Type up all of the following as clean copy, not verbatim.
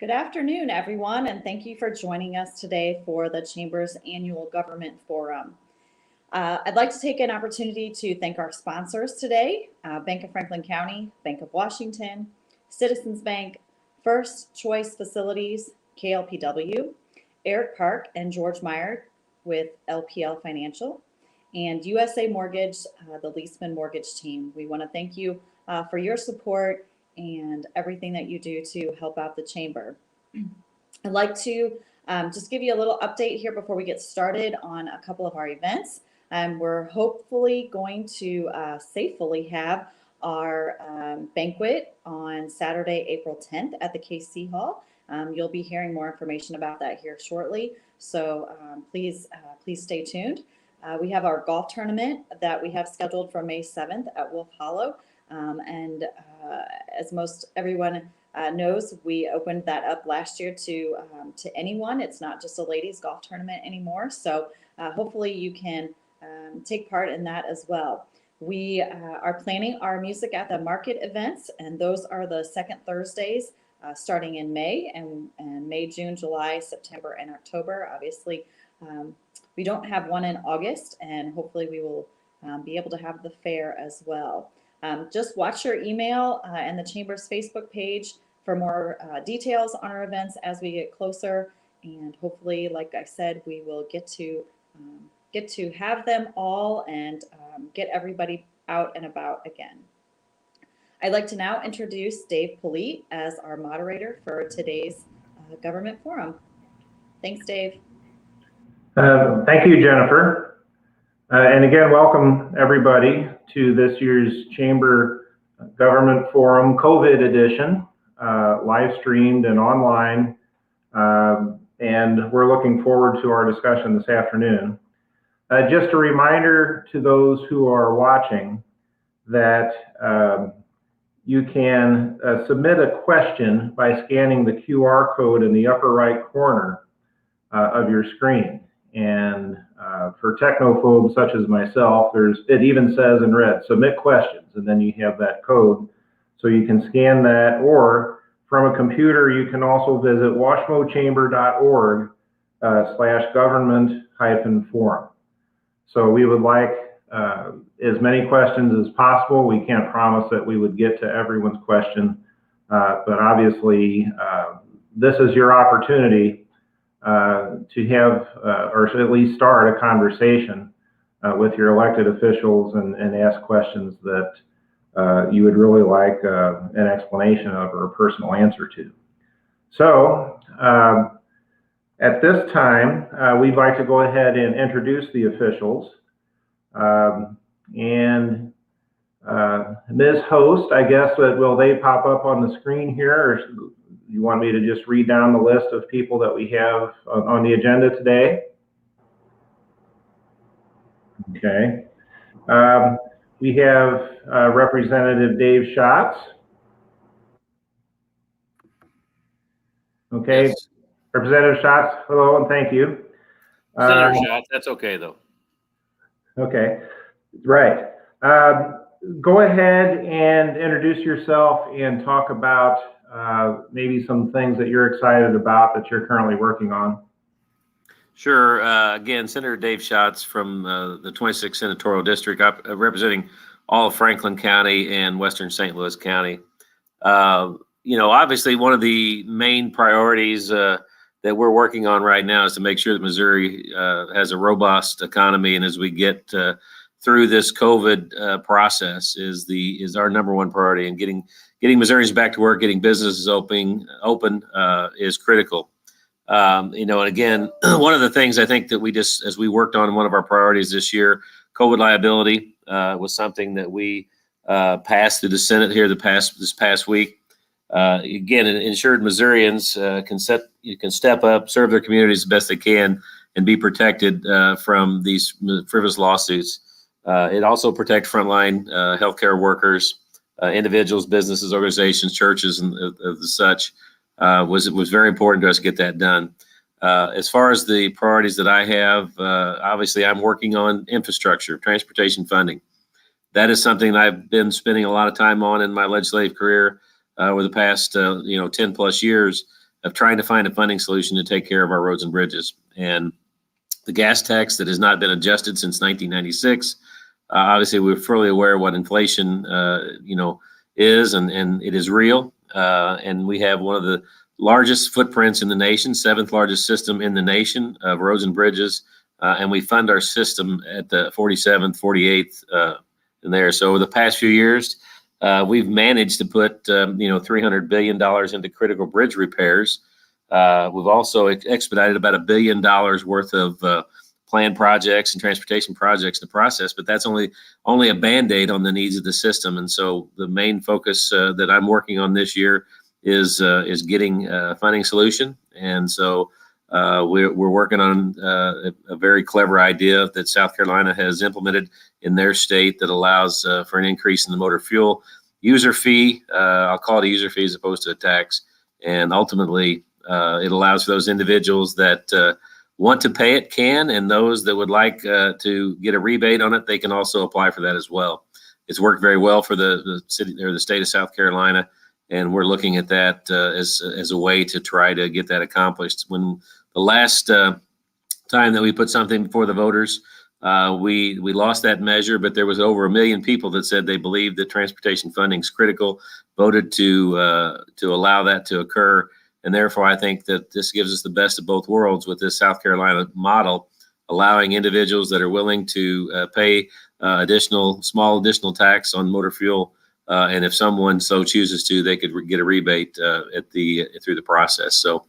Good afternoon, everyone, and thank you for joining us today for the Chamber's Annual Government Forum. I'd like to take an opportunity to thank our sponsors today, Bank of Franklin County, Bank of Washington, Citizens Bank, First Choice Facilities, KLPW, Eric Park and George Meyer with LPL Financial, and USA Mortgage, the Leaseman Mortgage team. We want to thank you for your support and everything that you do to help out the Chamber. I'd like to just give you a little update here before we get started on a couple of our events. We're hopefully going to safely have our banquet on Saturday, April 10th at the KC Hall. You'll be hearing more information about that here shortly, so please stay tuned. We have our golf tournament that we have scheduled for May 7th at Wolf Hollow. As most everyone knows, we opened that up last year to anyone. It's not just a ladies golf tournament anymore. So hopefully you can take part in that as well. We are planning our Music at the Market events, and those are the second Thursdays starting in May, and May, June, July, September, and October. Obviously, we don't have one in August, and hopefully we will be able to have the fair as well. Just watch your email and the Chamber's Facebook page for more details on our events as we get closer. And hopefully, like I said, we will get to have them all and get everybody out and about again. I'd like to now introduce Dave Polite as our moderator for today's government forum. Thanks, Dave. Thank you, Jennifer. And again, welcome everybody to this year's Chamber Government Forum COVID edition, live streamed and online. And we're looking forward to our discussion this afternoon. Just a reminder to those who are watching that you can submit a question by scanning the QR code in the upper right corner of your screen. And for technophobes such as myself, it even says in red, submit questions, and then you have that code. So you can scan that, or from a computer, you can also visit washmochamber.org/government-forum. So we would like as many questions as possible. We can't promise that we would get to everyone's question, but obviously this is your opportunity to have, or at least start a conversation with your elected officials and ask questions that you would really like an explanation of or a personal answer to. So at this time, we'd like to go ahead and introduce the officials. And Ms. Host, I guess, will they pop up on the screen here, or you want me to just read down the list of people that we have on the agenda today? Okay. We have Representative Dave Schatz. Okay. Yes. Representative Schatz, hello and thank you. Senator Schatz, that's okay though. Okay, right. Go ahead and introduce yourself and talk about maybe some things that you're excited about that you're currently working on. Sure. Again, Senator Dave Schatz from the 26th Senatorial District, representing all of Franklin County and Western St. Louis County. Obviously one of the main priorities that we're working on right now is to make sure that Missouri has a robust economy, and as we get through this COVID process is our number one priority, and getting Missourians back to work, getting businesses open is critical. And again, one of the things I think that as we worked on one of our priorities this year, COVID liability was something that we passed through the Senate here this past week. Again, insured Missourians can step up, serve their communities the best they can, and be protected from these frivolous lawsuits. It also protects frontline healthcare workers, individuals, businesses, organizations, churches, and the such. Was very important to us to get that done. As far as the priorities that I have, obviously I'm working on infrastructure, transportation funding. That is something that I've been spending a lot of time on in my legislative career over the past 10 plus years. of trying to find a funding solution to take care of our roads and bridges. And the gas tax that has not been adjusted since 1996. Obviously, we're fully aware of what inflation, is, and it is real. And we have one of the largest footprints in the nation, seventh largest system in the nation of roads and bridges. And we fund our system at the 47th, 48th in there. So over the past few years, we've managed to put, $300 billion into critical bridge repairs. We've also expedited about $1 billion worth of planned projects and transportation projects in the process, but that's only a Band-Aid on the needs of the system. And so the main focus that I'm working on this year is getting a funding solution. And so we're working on a very clever idea that South Carolina has implemented in their state that allows for an increase in the motor fuel user fee. I'll call it a user fee as opposed to a tax. And ultimately, it allows for those individuals that want to pay it can, and those that would like to get a rebate on it, they can also apply for that as well. It's worked very well for the city or the state of South Carolina, and we're looking at that as a way to try to get that accomplished. When the last time that we put something before the voters, we lost that measure, but there was over 1 million people that said they believed that transportation funding is critical, voted to allow that to occur. And therefore, I think that this gives us the best of both worlds with this South Carolina model, allowing individuals that are willing to pay small additional tax on motor fuel. And if someone so chooses to, they could get a rebate through the process. So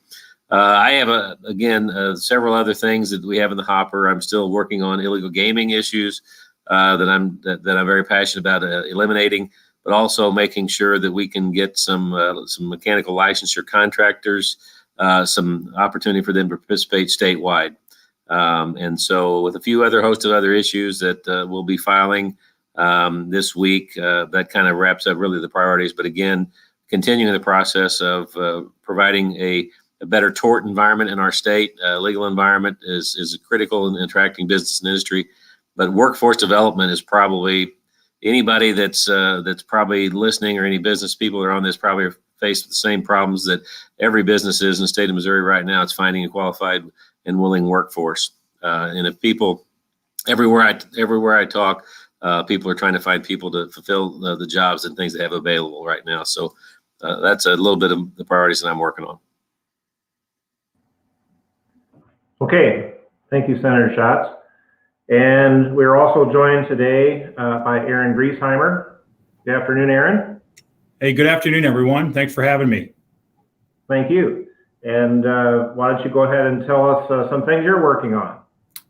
I have, several other things that we have in the hopper. I'm still working on illegal gaming issues that I'm very passionate about eliminating, but also making sure that we can get some mechanical licensure contractors, some opportunity for them to participate statewide. And so with a few host of other issues that we'll be filing this week, that kind of wraps up really the priorities. But again, continuing the process of providing a better tort environment in our state. Legal environment is critical in attracting business and industry, but workforce development is probably anybody that's probably listening, or any business people that are on this probably are faced with the same problems that every business is in the state of Missouri right now. It's finding a qualified and willing workforce. And if people, everywhere I talk, people are trying to find people to fulfill the jobs and things they have available right now. So that's a little bit of the priorities that I'm working on. Okay, thank you, Senator Schatz. And we're also joined today by Aaron Griesheimer. Good afternoon, Aaron. Hey, good afternoon, everyone. Thanks for having me. Thank you. And why don't you go ahead and tell us some things you're working on?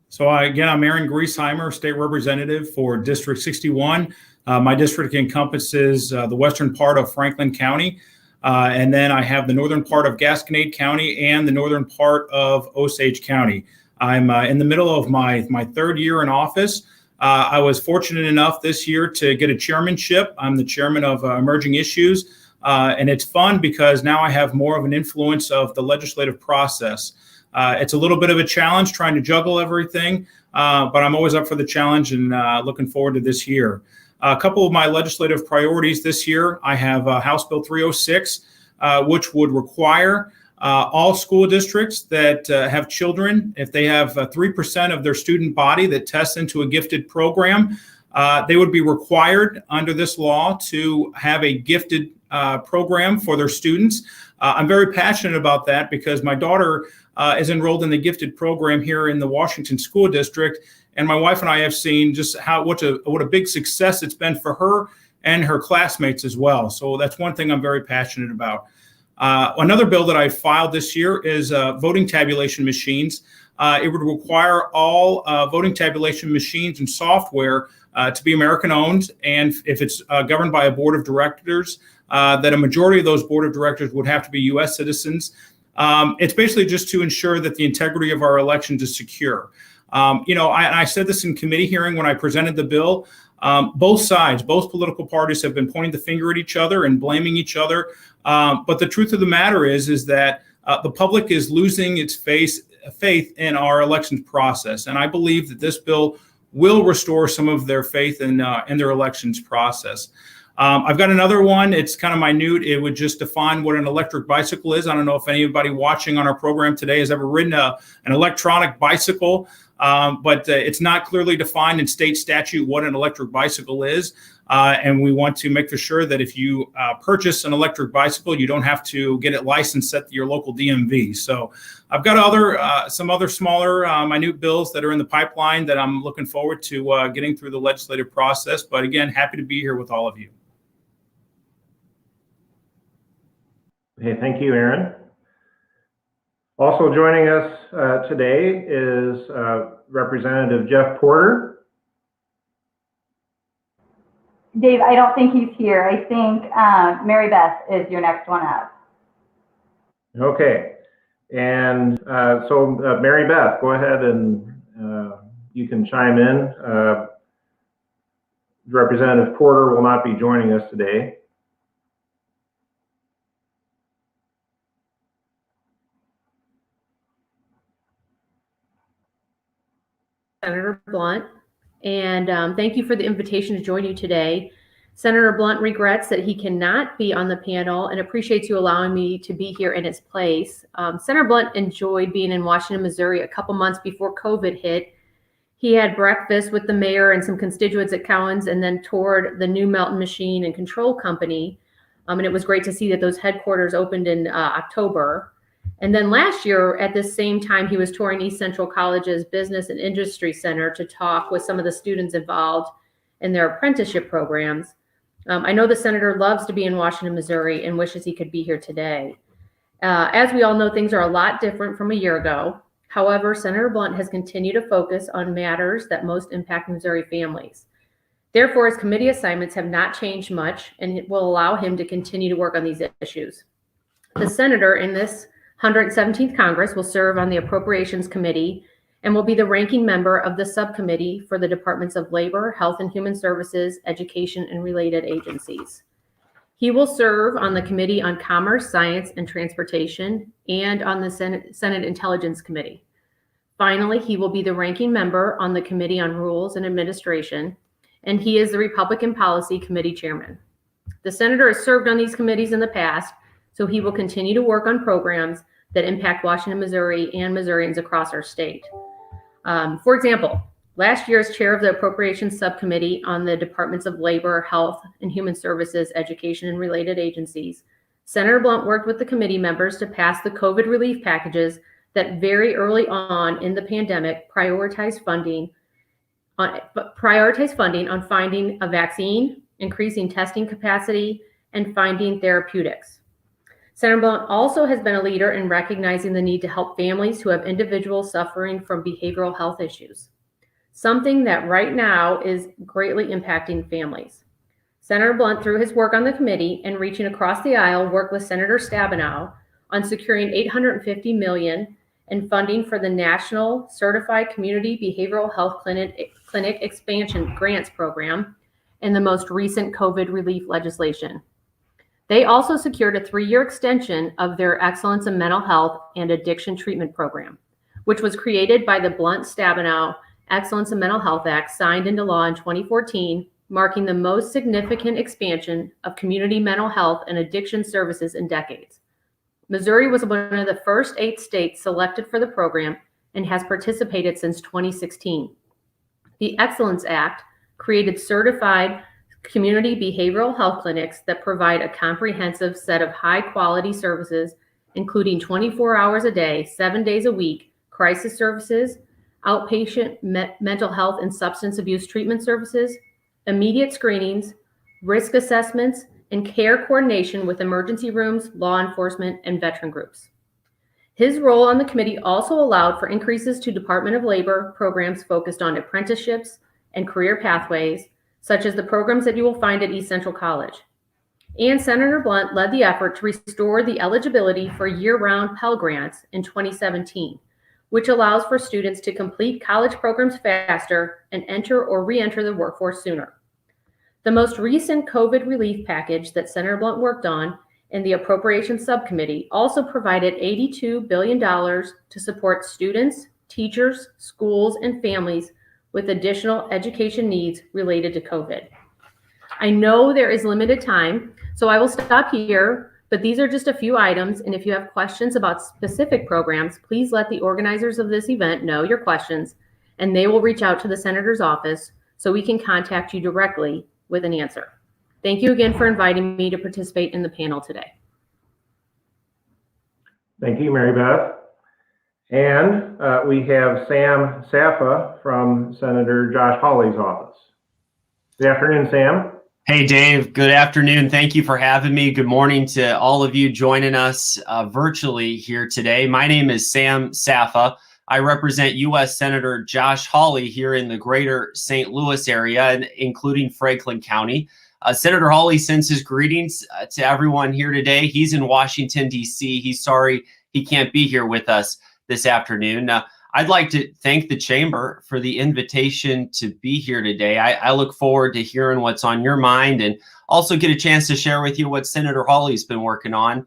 So again, I'm Aaron Griesheimer, state representative for District 61. My district encompasses the western part of Franklin County. And then I have the northern part of Gasconade County and the northern part of Osage County. I'm in the middle of my third year in office. I was fortunate enough this year to get a chairmanship. I'm the chairman of Emerging Issues. And it's fun because now I have more of an influence of the legislative process. It's a little bit of a challenge trying to juggle everything, but I'm always up for the challenge and looking forward to this year. A couple of my legislative priorities this year, I have House Bill 306, which would require all school districts that have children, if they have 3% of their student body that tests into a gifted program, they would be required under this law to have a gifted program for their students. I'm very passionate about that because my daughter is enrolled in the gifted program here in the Washington School District. And my wife and I have seen just what a big success it's been for her and her classmates as well. So that's one thing I'm very passionate about. Another bill that I filed this year is voting tabulation machines. It would require all voting tabulation machines and software to be American owned. And if it's governed by a board of directors, that a majority of those board of directors would have to be U.S. citizens. It's basically just to ensure that the integrity of our elections is secure. I said this in committee hearing when I presented the bill. Both sides, both political parties have been pointing the finger at each other and blaming each other. But the truth of the matter is that the public is losing its faith in our elections process. And I believe that this bill will restore some of their faith in their elections process. I've got another one. It's kind of minute. It would just define what an electric bicycle is. I don't know if anybody watching on our program today has ever ridden an electronic bicycle, but it's not clearly defined in state statute what an electric bicycle is. And we want to make for sure that if you purchase an electric bicycle, you don't have to get it licensed at your local DMV. So I've got some other smaller, minute bills that are in the pipeline that I'm looking forward to getting through the legislative process. But again, happy to be here with all of you. Okay, thank you, Aaron. Also joining us today is Representative Jeff Porter. Dave, I don't think he's here. I think Mary Beth is your next one up. Okay, and so Mary Beth, go ahead and you can chime in. Representative Porter will not be joining us today. Senator Blunt, and thank you for the invitation to join you today. Senator Blunt regrets that he cannot be on the panel and appreciates you allowing me to be here in his place. Senator Blunt enjoyed being in Washington, Missouri a couple months before COVID hit. He had breakfast with the mayor and some constituents at Cowan's and then toured the new Melton Machine and Control Company. And it was great to see that those headquarters opened in October. And then last year, at this same time, he was touring East Central College's Business and Industry Center to talk with some of the students involved in their apprenticeship programs. I know the senator loves to be in Washington, Missouri, and wishes he could be here today. As we all know, things are a lot different from a year ago. However, Senator Blunt has continued to focus on matters that most impact Missouri families. Therefore, his committee assignments have not changed much, and it will allow him to continue to work on these issues. The senator in this 117th Congress will serve on the Appropriations Committee and will be the ranking member of the subcommittee for the Departments of Labor, Health and Human Services, Education, and related agencies. He will serve on the Committee on Commerce, Science, and Transportation and on the Senate Intelligence Committee. Finally, he will be the ranking member on the Committee on Rules and Administration, and he is the Republican Policy Committee Chairman. The senator has served on these committees in the past, so he will continue to work on programs that impact Washington, Missouri, and Missourians across our state. For example, last year as chair of the Appropriations Subcommittee on the Departments of Labor, Health and Human Services, Education, and related agencies, Senator Blunt worked with the committee members to pass the COVID relief packages that very early on in the pandemic prioritized funding on finding a vaccine, increasing testing capacity, and finding therapeutics. Senator Blunt also has been a leader in recognizing the need to help families who have individuals suffering from behavioral health issues, something that right now is greatly impacting families. Senator Blunt, through his work on the committee and reaching across the aisle, worked with Senator Stabenow on securing $850 million in funding for the National Certified Community Behavioral Health Clinic Expansion Grants Program and the most recent COVID relief legislation. They also secured a 3-year extension of their Excellence in Mental Health and Addiction Treatment Program, which was created by the Blunt-Stabenow Excellence in Mental Health Act, signed into law in 2014, marking the most significant expansion of community mental health and addiction services in decades. Missouri was one of the first 8 states selected for the program and has participated since 2016. The Excellence Act created certified community behavioral health clinics that provide a comprehensive set of high-quality services, including 24 hours a day, 7 days a week, crisis services, outpatient mental health and substance abuse treatment services, immediate screenings, risk assessments, and care coordination with emergency rooms, law enforcement, and veteran groups. His role on the committee also allowed for increases to Department of Labor programs focused on apprenticeships and career pathways, such as the programs that you will find at East Central College. And Senator Blunt led the effort to restore the eligibility for year-round Pell Grants in 2017, which allows for students to complete college programs faster and enter or re-enter the workforce sooner. The most recent COVID relief package that Senator Blunt worked on in the Appropriations Subcommittee also provided $82 billion to support students, teachers, schools, and families with additional education needs related to COVID. I know there is limited time, so I will stop here, but these are just a few items, and if you have questions about specific programs, please let the organizers of this event know your questions, and they will reach out to the senator's office so we can contact you directly with an answer. Thank you again for inviting me to participate in the panel today. Thank you, Mary Beth. And we have Sam Safa from Senator Josh Hawley's office. Good afternoon, Sam. Hey, Dave. Good afternoon. Thank you for having me. Good morning to all of you joining us virtually here today. My name is Sam Safa. I represent U.S. Senator Josh Hawley here in the greater St. Louis area, including Franklin County. Senator Hawley sends his greetings to everyone here today. He's in Washington, D.C. He's sorry he can't be here with us this afternoon. I'd like to thank the Chamber for the invitation to be here today. I look forward to hearing what's on your mind and also get a chance to share with you what Senator Hawley's been working on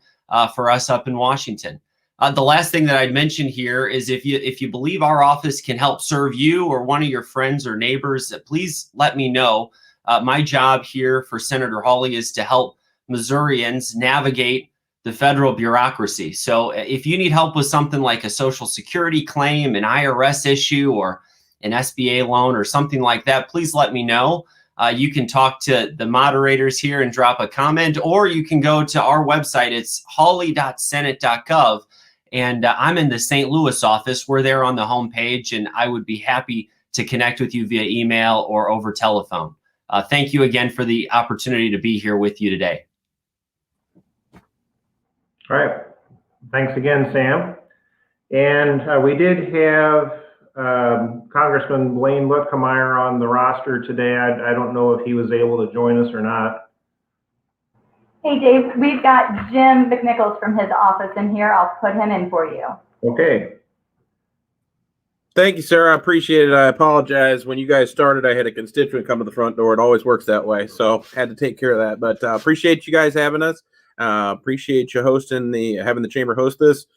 for us up in Washington. The last thing that I'd mention here is if you believe our office can help serve you or one of your friends or neighbors, please let me know. My job here for Senator Hawley is to help Missourians navigate the federal bureaucracy. So if you need help with something like a Social Security claim, an IRS issue, or an SBA loan or something like that, please let me know. You can talk to the moderators here and drop a comment, or you can go to our website. It's hawley.senate.gov. And I'm in the St. Louis office. We're there on the homepage, and I would be happy to connect with you via email or over telephone. Thank you again for the opportunity to be here with you today. All right. Thanks again, Sam. And we did have Congressman Blaine Luetkemeyer on the roster today. I don't know if he was able to join us or not. Hey, Dave, we've got Jim McNichols from his office in here. I'll put him in for you. Okay. Thank you, sir. I appreciate it. I apologize. When you guys started, I had a constituent come to the front door. It always works that way, so had to take care of that. But appreciate you guys having us. Appreciate you having the chamber host this.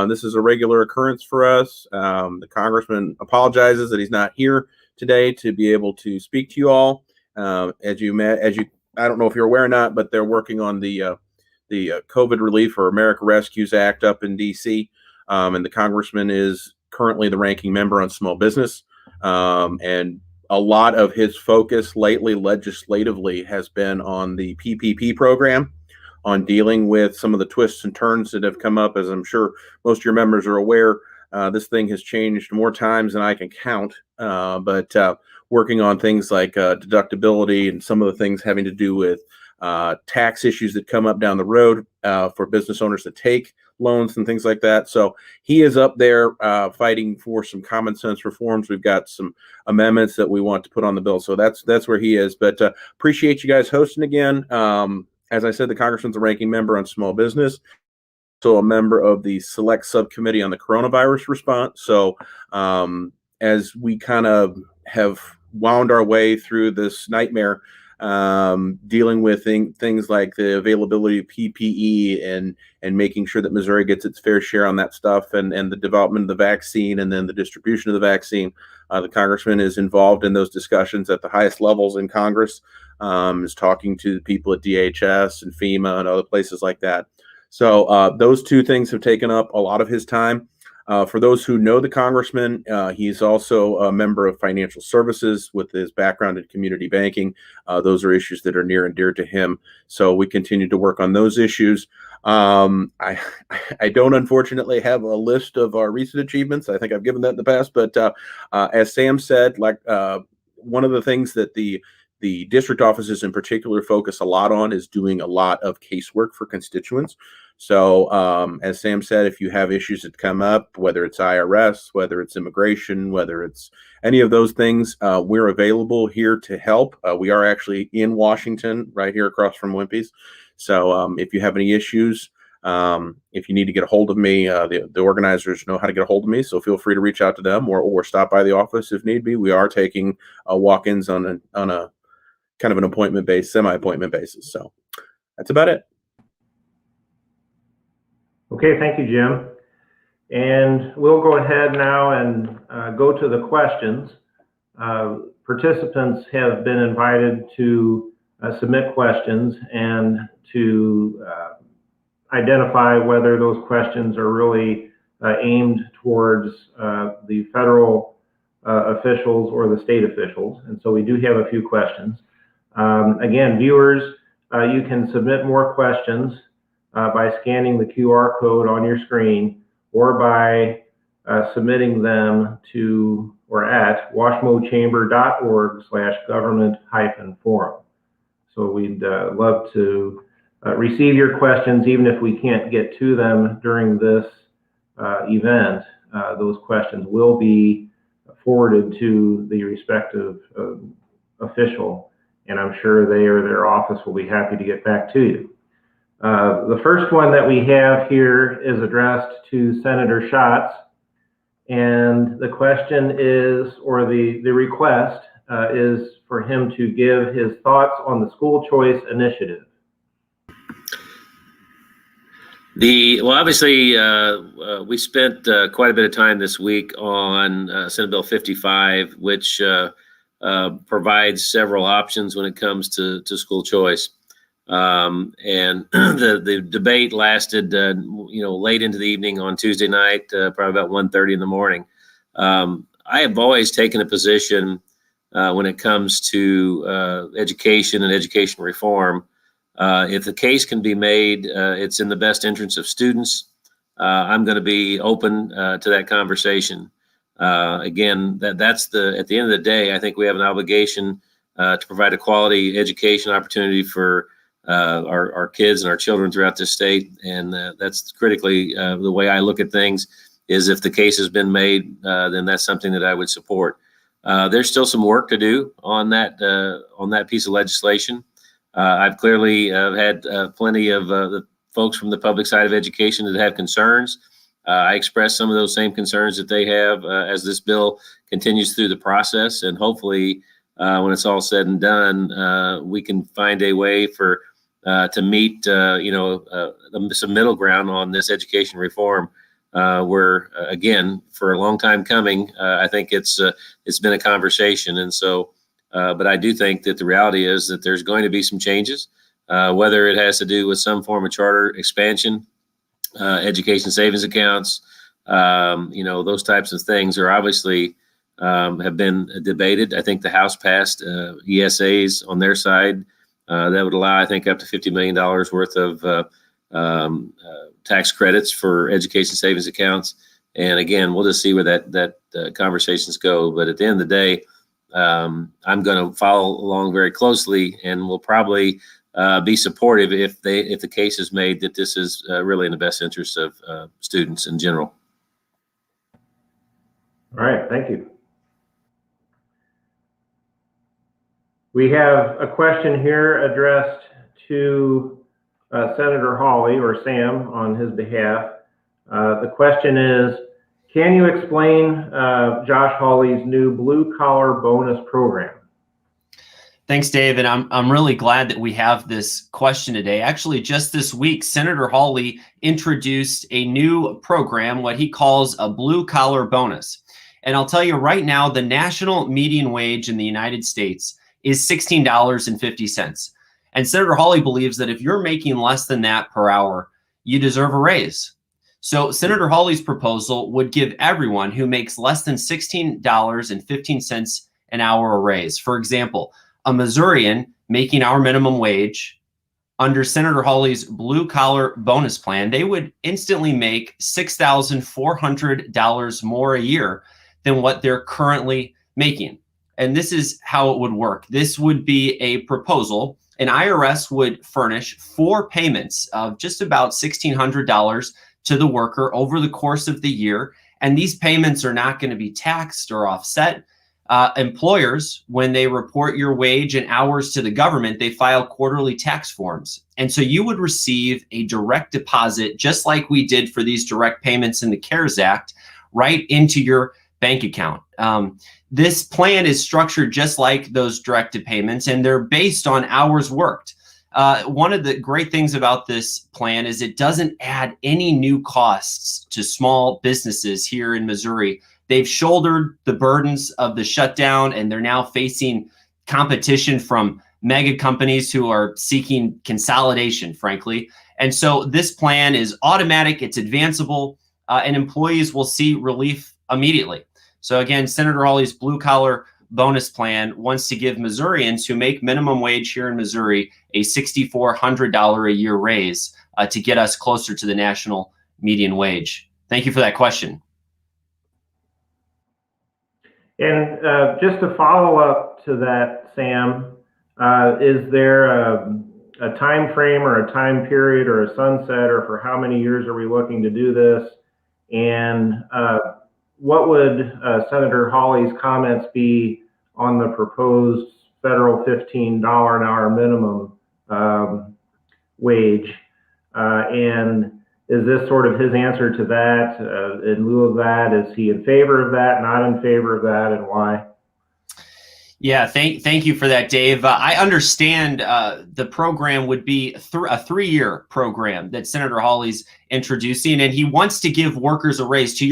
This is a regular occurrence for us. The congressman apologizes that he's not here today to be able to speak to you all. I don't know if you're aware or not, but they're working on the COVID relief or America Rescues Act up in D.C. And the congressman is currently the ranking member on small business. And a lot of his focus lately legislatively has been on the PPP program, on dealing with some of the twists and turns that have come up. As I'm sure most of your members are aware, this thing has changed more times than I can count, but working on things like deductibility and some of the things having to do with tax issues that come up down the road for business owners to take loans and things like that. So he is up there fighting for some common sense reforms. We've got some amendments that we want to put on the bill. So that's where he is. But appreciate you guys hosting again. As I said, the congressman's a ranking member on small business, so a member of the select subcommittee on the coronavirus response. So as we kind of have wound our way through this nightmare, dealing with things like the availability of PPE and making sure that Missouri gets its fair share on that stuff, and the development of the vaccine and then the distribution of the vaccine. The congressman is involved in those discussions at the highest levels in Congress, is talking to the people at DHS and FEMA and other places like that. So those two things have taken up a lot of his time. For those who know the congressman, he's also a member of financial services with his background in community banking. Those are issues that are near and dear to him. So we continue to work on those issues. I don't unfortunately have a list of our recent achievements. I think I've given that in the past, but as Sam said, one of the things that the district offices in particular focus a lot on is doing a lot of casework for constituents. So as Sam said, if you have issues that come up, whether it's IRS, whether it's immigration, whether it's any of those things, we're available here to help. We are actually in Washington, right here across from Wimpy's. So if you have any issues, if you need to get a hold of me, the organizers know how to get a hold of me. So feel free to reach out to them or stop by the office if need be. We are taking walk-ins on a kind of an appointment-based, semi-appointment basis. So that's about it. Okay, thank you, Jim. And we'll go ahead now and go to the questions. Participants have been invited to submit questions and to identify whether those questions are really aimed towards the federal officials or the state officials. And so we do have a few questions. Again, viewers, you can submit more questions by scanning the QR code on your screen or by submitting them to or at washmochamber.org/government-forum. So we'd love to receive your questions, even if we can't get to them during this event. Those questions will be forwarded to the respective official, and I'm sure they or their office will be happy to get back to you. The first one that we have here is addressed to Senator Schatz, and the question is, or the request is for him to give his thoughts on the school choice initiative. Well, obviously, we spent quite a bit of time this week on Senate Bill 55, which provides several options when it comes to school choice. And the debate lasted, late into the evening on Tuesday night, probably about 1:30 in the morning. I have always taken a position when it comes to education and education reform. If the case can be made, it's in the best interest of students. I'm going to be open to that conversation. Again, that's at the end of the day, I think we have an obligation to provide a quality education opportunity for our kids and our children throughout this state. And that's critically the way I look at things, is if the case has been made, then that's something that I would support. There's still some work to do on that piece of legislation. I've clearly had plenty of the folks from the public side of education that have concerns. I express some of those same concerns that they have as this bill continues through the process. And hopefully, when it's all said and done, we can find a way to meet some middle ground on this education reform. Where again, for a long time coming, I think it's been a conversation. And so. But I do think that the reality is that there's going to be some changes, whether it has to do with some form of charter expansion, education savings accounts, those types of things are obviously have been debated. I think the House passed ESAs on their side that would allow, I think, up to $50 million worth of tax credits for education savings accounts. And again, we'll just see where that conversations go. But at the end of the day, I'm going to follow along very closely, and will probably be supportive if the case is made that this is really in the best interest of students in general. All right, thank you. We have a question here addressed to Senator Hawley, or Sam, on his behalf. The question is, can you explain Josh Hawley's new blue collar bonus program? Thanks, Dave. And I'm really glad that we have this question today. Actually, just this week, Senator Hawley introduced a new program, what he calls a blue collar bonus. And I'll tell you right now, the national median wage in the United States is $16.50. And Senator Hawley believes that if you're making less than that per hour, you deserve a raise. So Senator Hawley's proposal would give everyone who makes less than $16.15 an hour a raise. For example, a Missourian making our minimum wage under Senator Hawley's blue collar bonus plan, they would instantly make $6,400 more a year than what they're currently making. And this is how it would work. This would be a proposal. An IRS would furnish 4 payments of just about $1,600 to the worker over the course of the year. And these payments are not going to be taxed or offset. Employers, when they report your wage and hours to the government, they file quarterly tax forms. And so you would receive a direct deposit, just like we did for these direct payments in the CARES Act, right into your bank account. This plan is structured just like those directed payments, and they're based on hours worked. One of the great things about this plan is it doesn't add any new costs to small businesses here in Missouri. They've shouldered the burdens of the shutdown, and they're now facing competition from mega companies who are seeking consolidation, frankly. And so this plan is automatic, it's advanceable, and employees will see relief immediately. So again, Senator Hawley's blue collar bonus plan wants to give Missourians who make minimum wage here in Missouri a $6,400 a year raise to get us closer to the national median wage. Thank you for that question. And just to follow up to that, Sam, is there a time frame or a time period or a sunset, or for how many years are we looking to do this? And what would Senator Hawley's comments be on the proposed federal $15 an hour minimum wage? And is this sort of his answer to that? In lieu of that, is he in favor of that, not in favor of that, and why? Yeah, thank you for that, Dave. I understand the program would be a 3-year program that Senator Hawley's introducing, and he wants to give workers a raise. To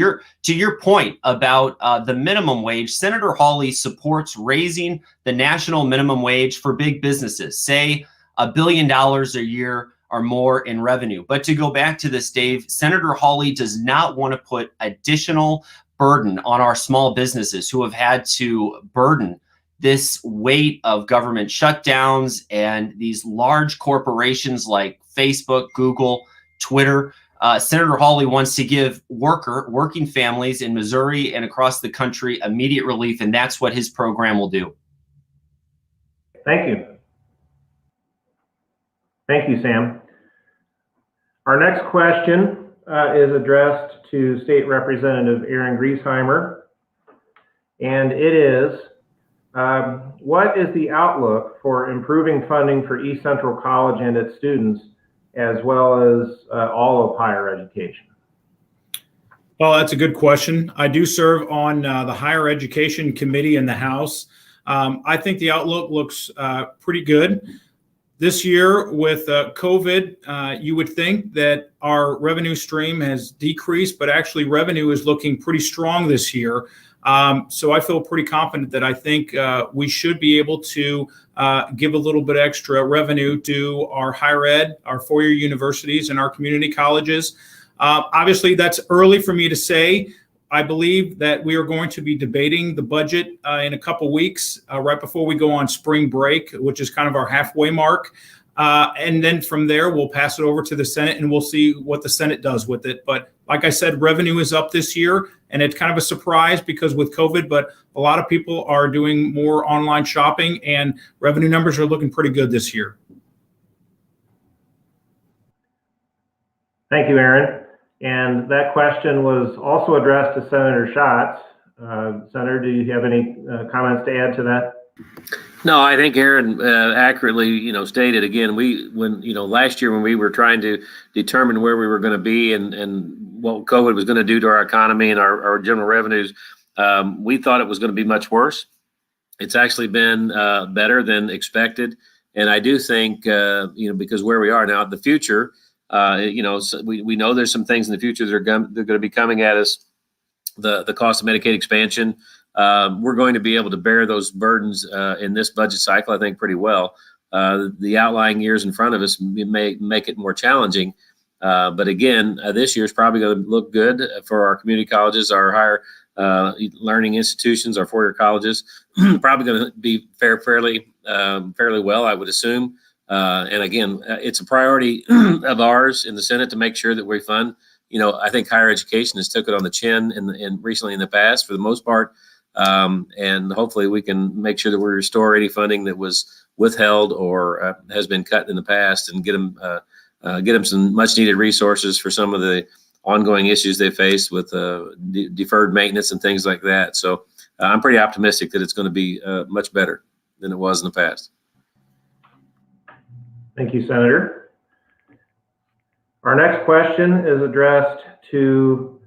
your point about the minimum wage, Senator Hawley supports raising the national minimum wage for big businesses, say $1 billion a year or more in revenue. But to go back to this, Dave, Senator Hawley does not want to put additional burden on our small businesses who have had to burden this weight of government shutdowns and these large corporations like Facebook, Google, Twitter. Senator Hawley wants to give working families in Missouri and across the country immediate relief, and that's what his program will do. Thank you. Thank you, Sam. Our next question is addressed to State Representative Aaron Griesheimer, and it is, what is the outlook for improving funding for East Central College and its students, as well as all of higher education? Well, that's a good question. I do serve on the Higher Education Committee in the House. I think the outlook looks pretty good. This year with COVID, you would think that our revenue stream has decreased, but actually revenue is looking pretty strong this year. So I feel pretty confident that I think we should be able to give a little bit extra revenue to our higher ed, our four-year universities, and our community colleges. Obviously, that's early for me to say. I believe that we are going to be debating the budget in a couple weeks, right before we go on spring break, which is kind of our halfway mark. And then from there, we'll pass it over to the Senate and we'll see what the Senate does with it. But like I said, revenue is up this year, and it's kind of a surprise because with COVID, but a lot of people are doing more online shopping and revenue numbers are looking pretty good this year. Thank you, Aaron. And that question was also addressed to Senator Schatz. Senator, do you have any comments to add to that? No, I think Aaron accurately, stated again. Last year when we were trying to determine where we were going to be and what COVID was going to do to our economy and our general revenues, we thought it was going to be much worse. It's actually been better than expected, and I do think because where we are now, the future. So we know there's some things in the future that are going to be coming at us. The cost of Medicaid expansion. We're going to be able to bear those burdens in this budget cycle, I think, pretty well. The outlying years in front of us may make it more challenging. But again, this year is probably going to look good for our community colleges, our higher learning institutions, our four-year colleges. Probably going to be fairly well, I would assume. And again, it's a priority of ours in the Senate to make sure that we fund. I think higher education has took it on the chin and recently in the past for the most part. And hopefully we can make sure that we restore any funding that was withheld or has been cut in the past and get them some much needed resources for some of the ongoing issues they face with deferred maintenance and things like that. So I'm pretty optimistic that it's going to be much better than it was in the past. Thank you, Senator. Our next question is addressed to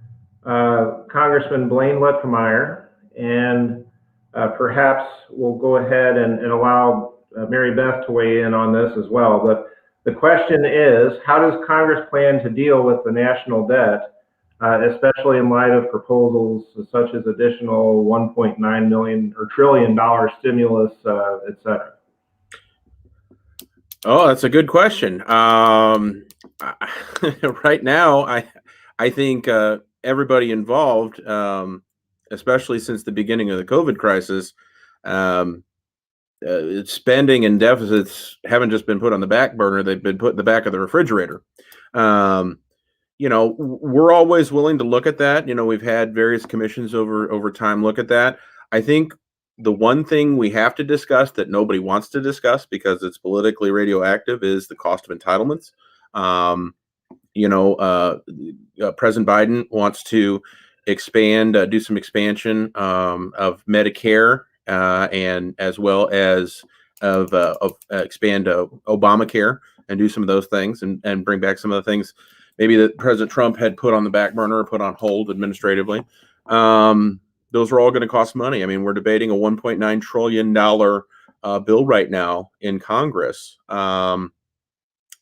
Congressman Blaine Luetkemeyer, and perhaps we'll go ahead and allow Mary Beth to weigh in on this as well. But the question is, how does Congress plan to deal with the national debt, especially in light of proposals such as additional $1.9 trillion stimulus, et cetera? Oh, that's a good question. Right now, I think everybody involved, especially since the beginning of the COVID crisis, um, spending and deficits haven't just been put on the back burner; they've been put in the back of the refrigerator. Um, we're always willing to look at that. We've had various commissions over time look at that. I think the one thing we have to discuss that nobody wants to discuss because it's politically radioactive is the cost of entitlements. Um, President Biden wants to expand, do some expansion of Medicare, and as well as of expand Obamacare and do some of those things and bring back some of the things maybe that President Trump had put on the back burner or put on hold administratively. Those are all going to cost money. I mean, we're debating a $1.9 trillion bill right now in Congress. That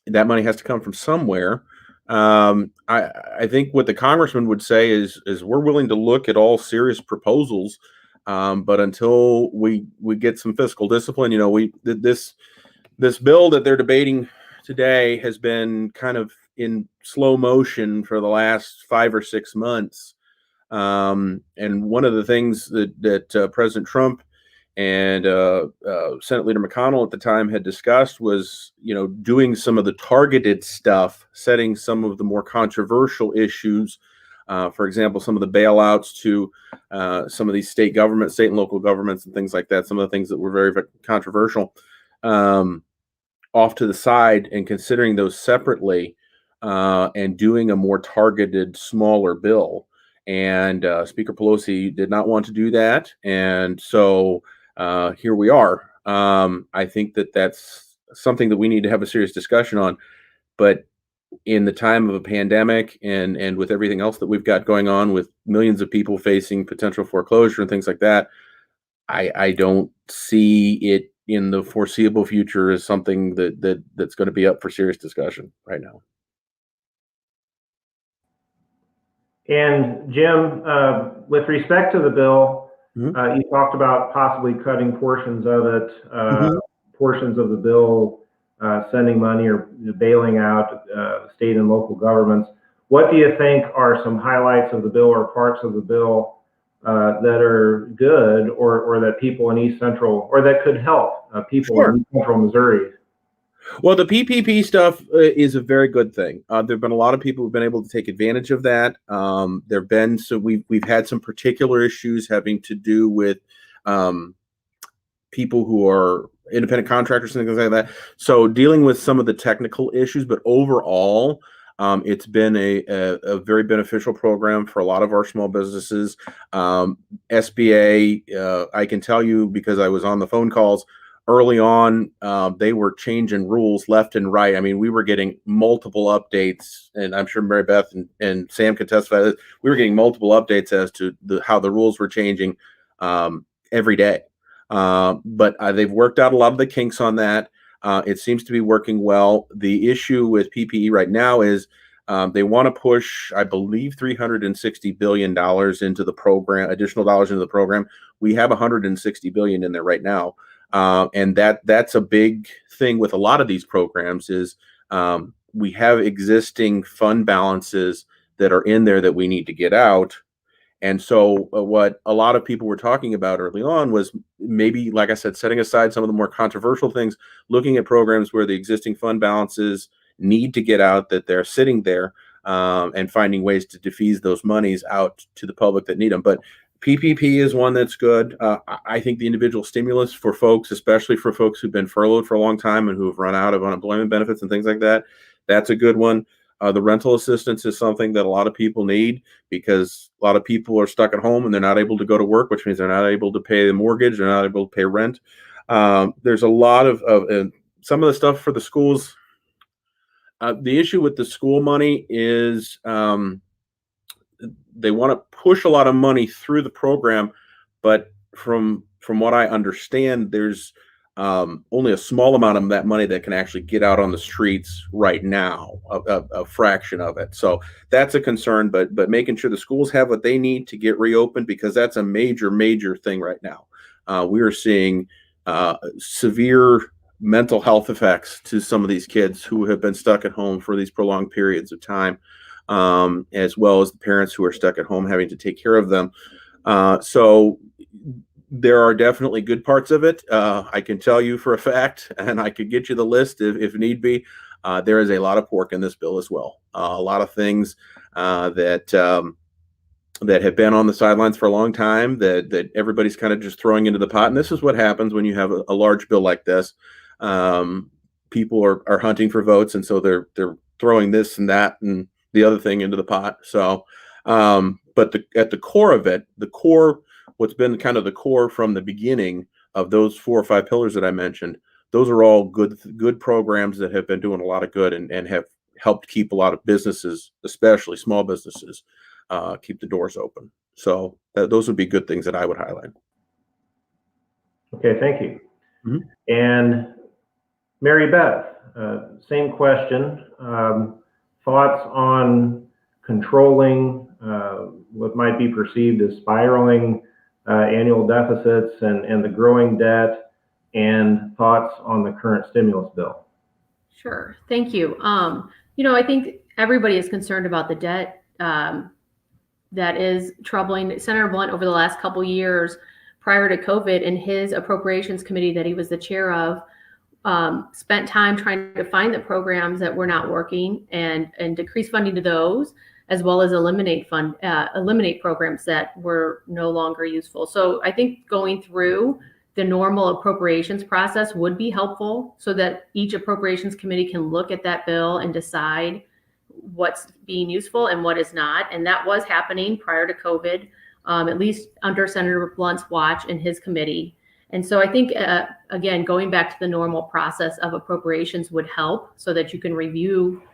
money has to come from somewhere. I think what the congressman would say is we're willing to look at all serious proposals, but until we get some fiscal discipline, this bill that they're debating today has been kind of in slow motion for the last 5 or 6 months. And one of the things that President Trump and Senate Leader McConnell at the time had discussed was, doing some of the targeted stuff, setting some of the more controversial issues, for example, some of the bailouts to some of these state and local governments and things like that, some of the things that were very, very controversial, off to the side and considering those separately and doing a more targeted, smaller bill. And Speaker Pelosi did not want to do that. And so here we are. I think that's something that we need to have a serious discussion on. But in the time of a pandemic and with everything else that we've got going on with millions of people facing potential foreclosure and things like that, I don't see it in the foreseeable future as something that's going to be up for serious discussion right now. And Jim, with respect to the bill, you talked about possibly cutting portions of it, portions of the bill, sending money or bailing out state and local governments. What do you think are some highlights of the bill or parts of the bill that are good or that people in East Central, or that could help people in East Central Missouri? Well, the PPP stuff is a very good thing. There have been a lot of people who've been able to take advantage of that. We've had some particular issues having to do with people who are independent contractors and things like that. So dealing with some of the technical issues, but overall, it's been a very beneficial program for a lot of our small businesses. SBA, I can tell you because I was on the phone calls early on, they were changing rules left and right. I mean, we were getting multiple updates, and I'm sure Mary Beth and Sam can testify that we were getting multiple updates as to how the rules were changing every day. But they've worked out a lot of the kinks on that. It seems to be working well. The issue with PPE right now is they want to push, I believe, $360 billion into the program, additional dollars into the program. We have $160 billion in there right now. And that's a big thing with a lot of these programs is we have existing fund balances that are in there that we need to get out. And so what a lot of people were talking about early on was maybe, like I said, setting aside some of the more controversial things, looking at programs where the existing fund balances need to get out, that they're sitting there, and finding ways to defease those monies out to the public that need them. But PPP is one that's good. I think the individual stimulus for folks, especially for folks who've been furloughed for a long time and who have run out of unemployment benefits and things like that, that's a good one. The rental assistance is something that a lot of people need because a lot of people are stuck at home and they're not able to go to work, which means they're not able to pay the mortgage, they're not able to pay rent. There's a lot of some of the stuff for the schools. The issue with the school money is they want to push a lot of money through the program, but from what I understand, there's only a small amount of that money that can actually get out on the streets right now, a fraction of it. So that's a concern, but making sure the schools have what they need to get reopened, because that's a major thing right now. We are seeing severe mental health effects to some of these kids who have been stuck at home for these prolonged periods of time, as well as the parents who are stuck at home having to take care of them. So there are definitely good parts of it. I can tell you for a fact, and I could get you the list if need be. There is a lot of pork in this bill as well. A lot of things that have been on the sidelines for a long time that everybody's kind of just throwing into the pot. And this is what happens when you have a large bill like this. People are hunting for votes, and so they're throwing this and that and the other thing into the pot. So, but at the core of it, what's been kind of the core from the beginning of those 4 or 5 pillars that I mentioned, those are all good programs that have been doing a lot of good and have helped keep a lot of businesses, especially small businesses, keep the doors open. So those would be good things that I would highlight. Okay, thank you. Mm-hmm. And Mary Beth, same question. Thoughts on controlling what might be perceived as spiraling annual deficits and the growing debt, and thoughts on the current stimulus bill? Sure. Thank you. I think everybody is concerned about the debt. That is troubling. Senator Blunt, over the last couple years prior to COVID, in his appropriations committee that he was the chair of, spent time trying to find the programs that were not working and decrease funding to those, as well as eliminate programs that were no longer useful. So I think going through the normal appropriations process would be helpful, so that each appropriations committee can look at that bill and decide what's being useful and what is not. And that was happening prior to COVID, at least under Senator Blunt's watch in his committee. And so I think, again, going back to the normal process of appropriations would help, so that you can review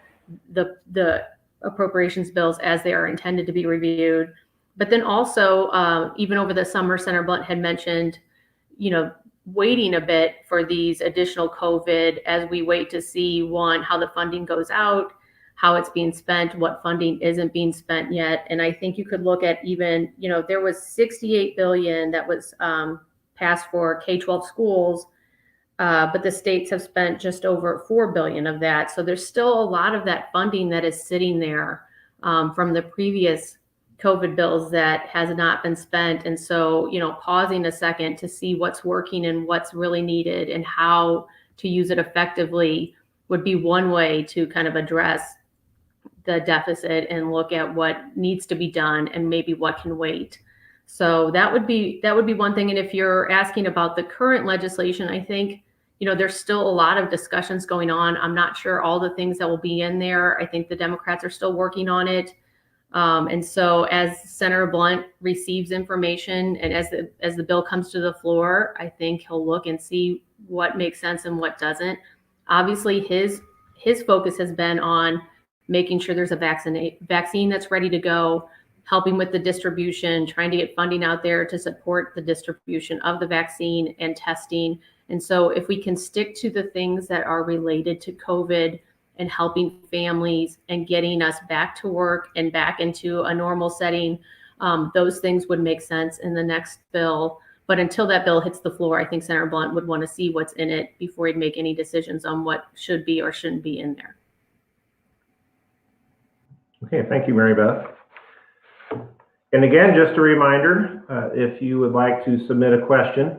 the appropriations bills as they are intended to be reviewed. But then also, even over the summer, Senator Blunt had mentioned, waiting a bit for these additional COVID as we wait to see, one, how the funding goes out, how it's being spent, what funding isn't being spent yet. And I think you could look at even, there was $68 billion that was passed for K-12 schools, but the states have spent just over $4 billion of that. So there's still a lot of that funding that is sitting there from the previous COVID bills that has not been spent. And so, pausing a second to see what's working and what's really needed and how to use it effectively would be one way to kind of address the deficit and look at what needs to be done and maybe what can wait. So that would be one thing. And if you're asking about the current legislation, I think, there's still a lot of discussions going on. I'm not sure all the things that will be in there. I think the Democrats are still working on it. And so as Senator Blunt receives information and as the bill comes to the floor, I think he'll look and see what makes sense and what doesn't. Obviously, his focus has been on making sure there's a vaccine that's ready to go, helping with the distribution, trying to get funding out there to support the distribution of the vaccine and testing. And so if we can stick to the things that are related to COVID and helping families and getting us back to work and back into a normal setting, those things would make sense in the next bill. But until that bill hits the floor, I think Senator Blunt would want to see what's in it before he'd make any decisions on what should be or shouldn't be in there. Okay, thank you, Mary Beth. And again, just a reminder, if you would like to submit a question,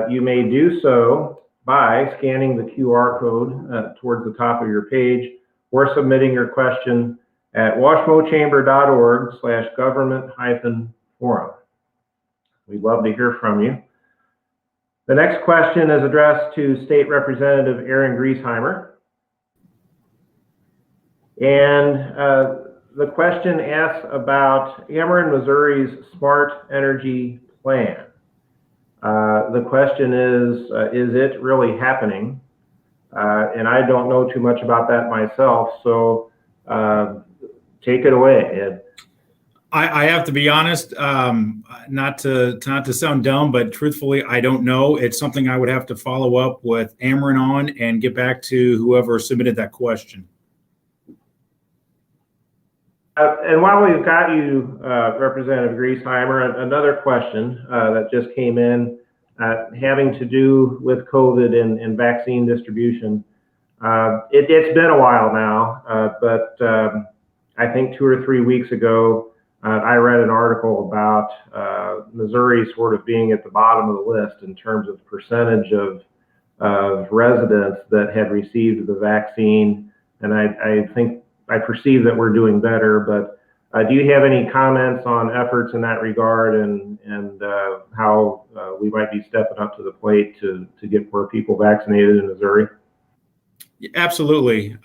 you may do so by scanning the QR code towards the top of your page, or submitting your question at washmochamber.org/government-forum. We'd love to hear from you. The next question is addressed to State Representative Aaron Griesheimer. And the question asks about Ameren, Missouri's Smart Energy Plan. The question is it really happening? And I don't know too much about that myself, so take it away, Ed. I have to be honest, not to sound dumb, but truthfully, I don't know. It's something I would have to follow up with Ameren on and get back to whoever submitted that question. And while we've got you, Representative Griesheimer, another question that just came in having to do with COVID and vaccine distribution. It's been a while now, but I think 2 or 3 weeks ago, I read an article about Missouri sort of being at the bottom of the list in terms of percentage of residents that had received the vaccine. And I perceive that we're doing better, but do you have any comments on efforts in that regard and how we might be stepping up to the plate to get more people vaccinated in Missouri? Absolutely.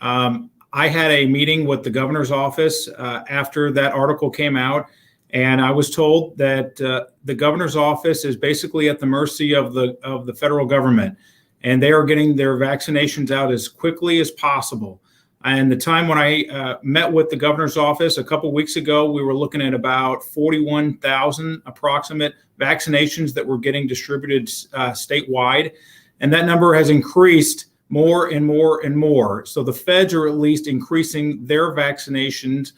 I had a meeting with the governor's office after that article came out, and I was told that the governor's office is basically at the mercy of the federal government, and they are getting their vaccinations out as quickly as possible. And the time when I met with the governor's office a couple weeks ago, we were looking at about 41,000 approximate vaccinations that were getting distributed statewide, and that number has increased more and more and more. So the feds are at least increasing their vaccinations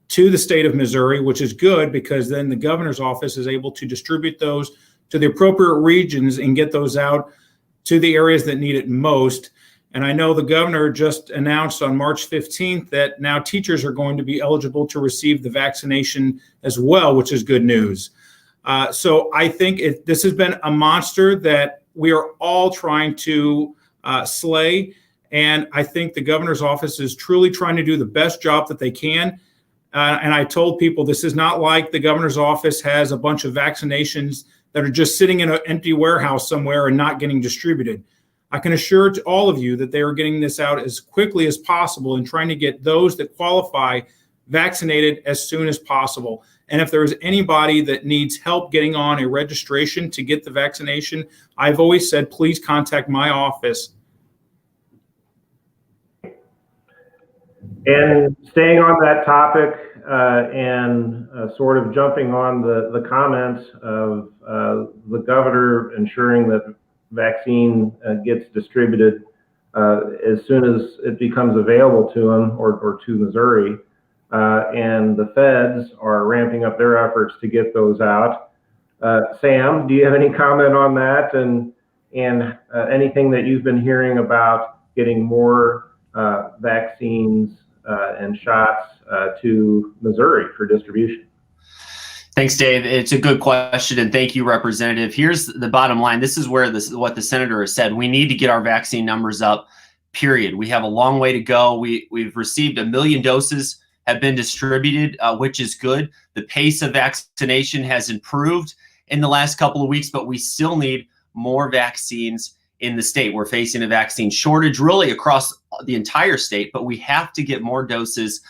to the state of Missouri, which is good because then the governor's office is able to distribute those to the appropriate regions and get those out to the areas that need it most. And I know the governor just announced on March 15th that now teachers are going to be eligible to receive the vaccination as well, which is good news. So I think this has been a monster that we are all trying to slay. And I think the governor's office is truly trying to do the best job that they can. And I told people this is not like the governor's office has a bunch of vaccinations that are just sitting in an empty warehouse somewhere and not getting distributed. I can assure to all of you that they are getting this out as quickly as possible and trying to get those that qualify vaccinated as soon as possible. And if there is anybody that needs help getting on a registration to get the vaccination, I've always said, please contact my office. And staying on that topic and sort of jumping on the comments of the governor ensuring that vaccine gets distributed as soon as it becomes available to them or to Missouri, and the feds are ramping up their efforts to get those out. Sam, do you have any comment on that and anything that you've been hearing about getting more vaccines and shots to Missouri for distribution? Thanks, Dave. It's a good question, and thank you, Representative. Here's the bottom line. This is where what the senator has said. We need to get our vaccine numbers up, period. We have a long way to go. We've received 1 million doses, have been distributed, which is good. The pace of vaccination has improved in the last couple of weeks, but we still need more vaccines in the state. We're facing a vaccine shortage really across the entire state, but we have to get more doses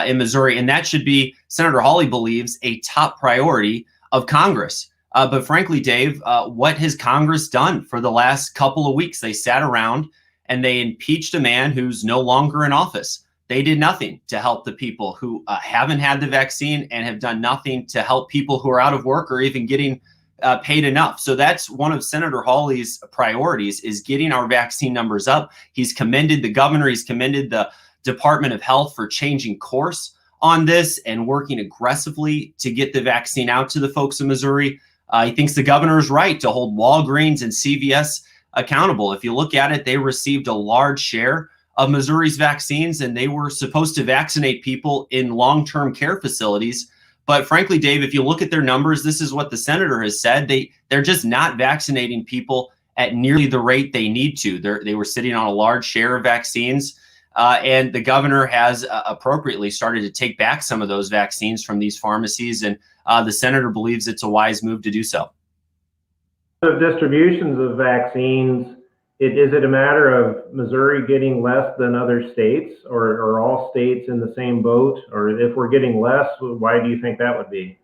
in Missouri. And that should be, Senator Hawley believes, a top priority of Congress. But frankly, Dave, what has Congress done for the last couple of weeks? They sat around and they impeached a man who's no longer in office. They did nothing to help the people who haven't had the vaccine and have done nothing to help people who are out of work or even getting paid enough. So that's one of Senator Hawley's priorities, is getting our vaccine numbers up. He's commended the governor. He's commended the Department of Health for changing course on this and working aggressively to get the vaccine out to the folks in Missouri. He thinks the governor is right to hold Walgreens and CVS accountable. If you look at it, they received a large share of Missouri's vaccines, and they were supposed to vaccinate people in long-term care facilities. But frankly, Dave, if you look at their numbers, this is what the senator has said. They're just not vaccinating people at nearly the rate they need to. They were sitting on a large share of vaccines. And the governor has appropriately started to take back some of those vaccines from these pharmacies. And the senator believes it's a wise move to do so. The distributions of vaccines, is it a matter of Missouri getting less than other states, or are all states in the same boat? Or if we're getting less, why do you think that would be?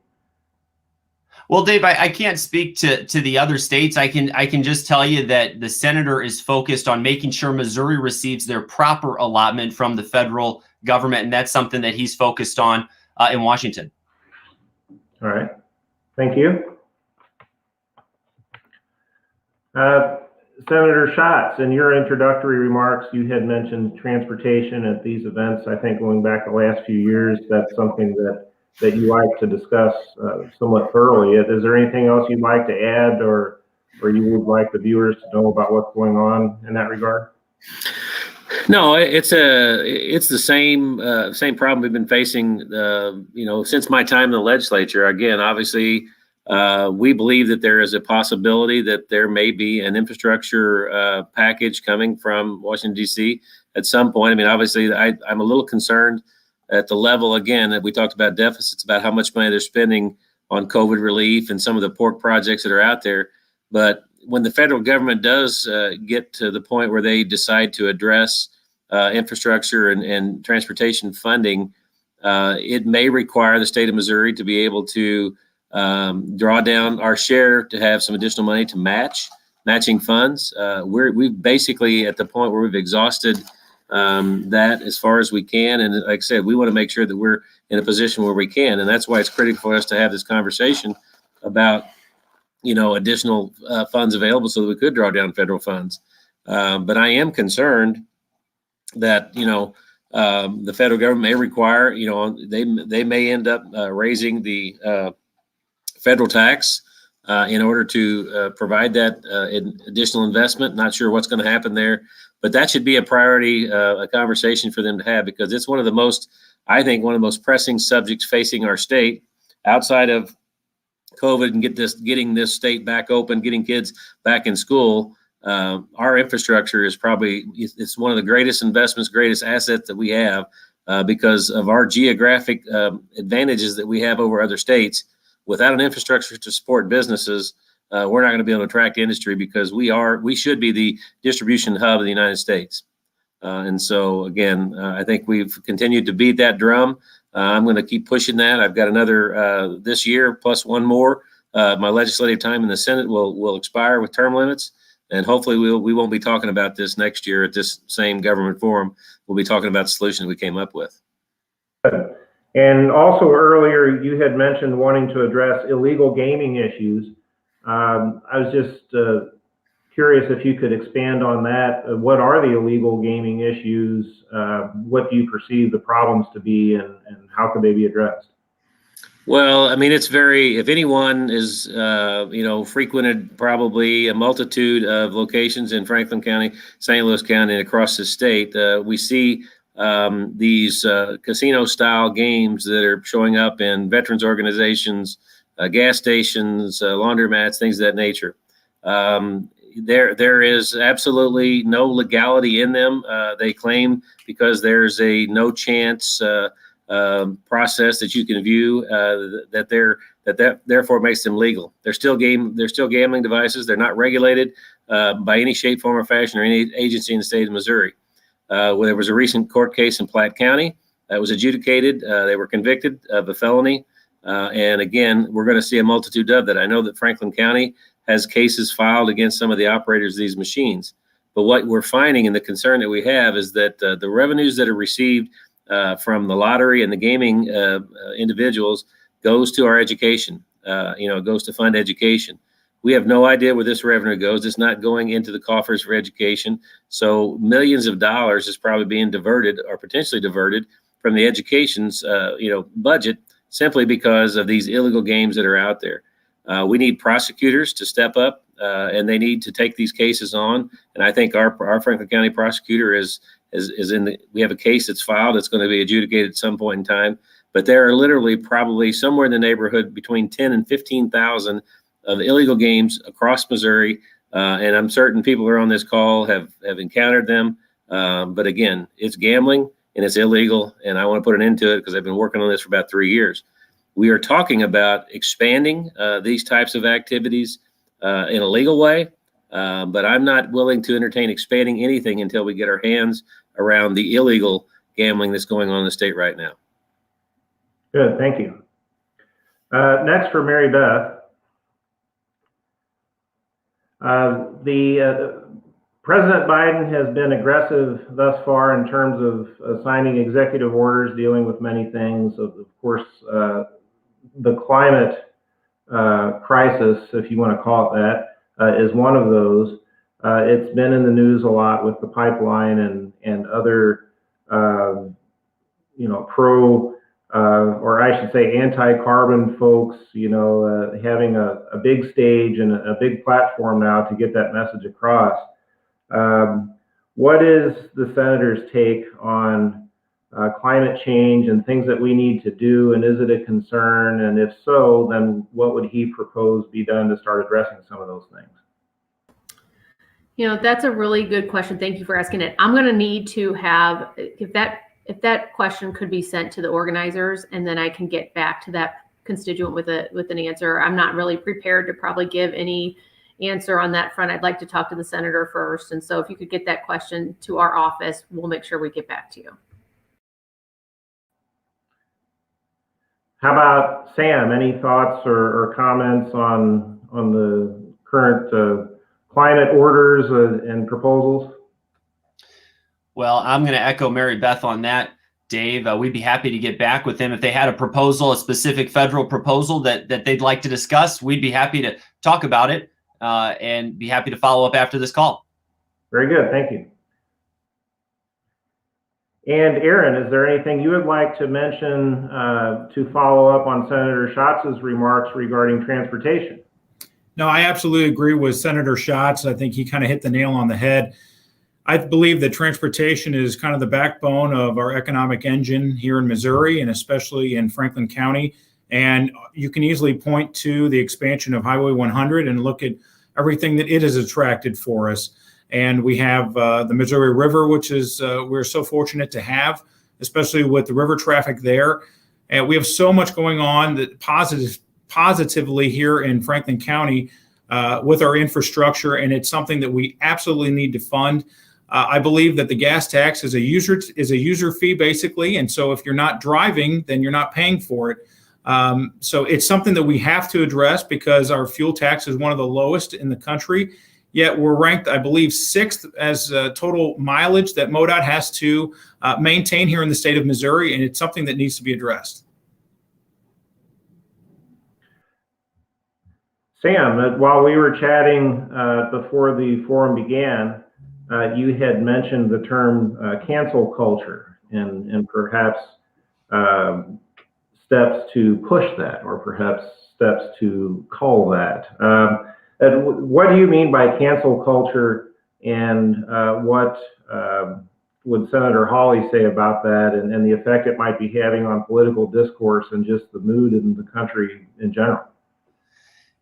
Well, Dave, I can't speak to the other states. I can just tell you that the senator is focused on making sure Missouri receives their proper allotment from the federal government, and that's something that he's focused on in Washington. All right. Thank you. Senator Schatz, in your introductory remarks, you had mentioned transportation at these events. I think going back the last few years, that's something that you like to discuss somewhat thoroughly. Is there anything else you'd like to add or or you would like the viewers to know about what's going on in that regard? No, it's the same problem we've been facing, since my time in the legislature. Again, obviously, we believe that there is a possibility that there may be an infrastructure package coming from Washington, D.C. at some point. I mean, obviously, I'm a little concerned at the level, again, that we talked about deficits, about how much money they're spending on COVID relief and some of the pork projects that are out there. But when the federal government does get to the point where they decide to address infrastructure and transportation funding, it may require the state of Missouri to be able to draw down our share to have some additional money to matching funds. We're basically at the point where we've exhausted that as far as we can. And like I said, we want to make sure that we're in a position where we can. And that's why it's critical for us to have this conversation about additional funds available so that we could draw down federal funds. But I am concerned that, the federal government may require, they may end up raising the federal tax in order to provide that additional investment. Not sure what's going to happen there, but that should be a priority, a conversation for them to have, because it's one of the most pressing subjects facing our state outside of COVID and getting this state back open, getting kids back in school. Our infrastructure is it's one of the greatest investments, greatest assets that we have because of our geographic advantages that we have over other states. Without an infrastructure to support businesses, we're not going to be able to attract industry, because we should be the distribution hub of the United States. And so again, I think we've continued to beat that drum. I'm going to keep pushing that. I've got another this year plus one more. My legislative time in the Senate will expire with term limits, and hopefully we won't be talking about this next year at this same government forum. We'll be talking about the solution we came up with. And also earlier, you had mentioned wanting to address illegal gaming issues. I was just curious if you could expand on that. What are the illegal gaming issues? What do you perceive the problems to be, and how could they be addressed? Well, I mean, if anyone is, frequented probably a multitude of locations in Franklin County, St. Louis County, and across the state, we see these casino-style games that are showing up in veterans organizations, gas stations, laundromats, things of that nature. There is absolutely no legality in them. They claim because there's a no chance process that you can view that therefore makes them legal. They're still gambling devices. They're not regulated by any shape, form, or fashion or any agency in the state of Missouri. There was a recent court case in Platte County that was adjudicated. They were convicted of a felony. And again, we're going to see a multitude of that. I know that Franklin County has cases filed against some of the operators of these machines. But what we're finding, and the concern that we have, is that the revenues that are received from the lottery and the gaming individuals goes to our education. Goes to fund education. We have no idea where this revenue goes. It's not going into the coffers for education. So millions of dollars is probably being diverted or potentially diverted from the education's budget, simply because of these illegal games that are out there. We need prosecutors to step up, and they need to take these cases on. And I think our Franklin County prosecutor we have a case that's filed that's going to be adjudicated at some point in time. But there are literally probably somewhere in the neighborhood between 10 and 15,000 of illegal games across Missouri. And I'm certain people who are on this call have encountered them. But again, it's gambling and it's illegal. And I want to put an end to it because I've been working on this for about 3 years. We are talking about expanding these types of activities in a legal way, but I'm not willing to entertain expanding anything until we get our hands around the illegal gambling that's going on in the state right now. Good, thank you. Next for Mary Beth. President Biden has been aggressive thus far in terms of signing executive orders dealing with many things. Of course, the climate crisis, if you want to call it that, is one of those. It's been in the news a lot with the pipeline and other, pro or I should say anti-carbon folks, having a big stage and a big platform now to get that message across. What is the senator's take on climate change and things that we need to do, and is it a concern? And if so, then what would he propose be done to start addressing some of those things? That's a really good question. Thank you for asking it. I'm going to need to have, if that question could be sent to the organizers, and then I can get back to that constituent with an answer. I'm not really prepared to probably give any answer on that front. I'd like to talk to the senator first. And so if you could get that question to our office, we'll make sure we get back to you. How about Sam? Any thoughts or comments on the current climate orders and proposals? Well, I'm going to echo Mary Beth on that, Dave. We'd be happy to get back with them. If they had a proposal, a specific federal proposal that they'd like to discuss, we'd be happy to talk about it and be happy to follow up after this call. Very good. Thank you. And Aaron, is there anything you would like to mention to follow up on Senator Schatz's remarks regarding transportation? No, I absolutely agree with Senator Schatz. I think he kind of hit the nail on the head. I believe that transportation is kind of the backbone of our economic engine here in Missouri, and especially in Franklin County. And you can easily point to the expansion of Highway 100 and look at everything that it has attracted for us. And we have the Missouri River, which is we're so fortunate to have, especially with the river traffic there. And we have so much going on that positively here in Franklin County with our infrastructure, and it's something that we absolutely need to fund. I believe that the gas tax is a user fee basically, and so if you're not driving, then you're not paying for it. So it's something that we have to address because our fuel tax is one of the lowest in the country. Yet we're ranked, I believe, 6th as total mileage that MoDOT has to maintain here in the state of Missouri, and it's something that needs to be addressed. Sam, while we were chatting before the forum began, you had mentioned the term cancel culture and perhaps steps to push that, or perhaps steps to cull that. What do you mean by cancel culture, and what would Senator Hawley say about that, and the effect it might be having on political discourse and just the mood in the country in general?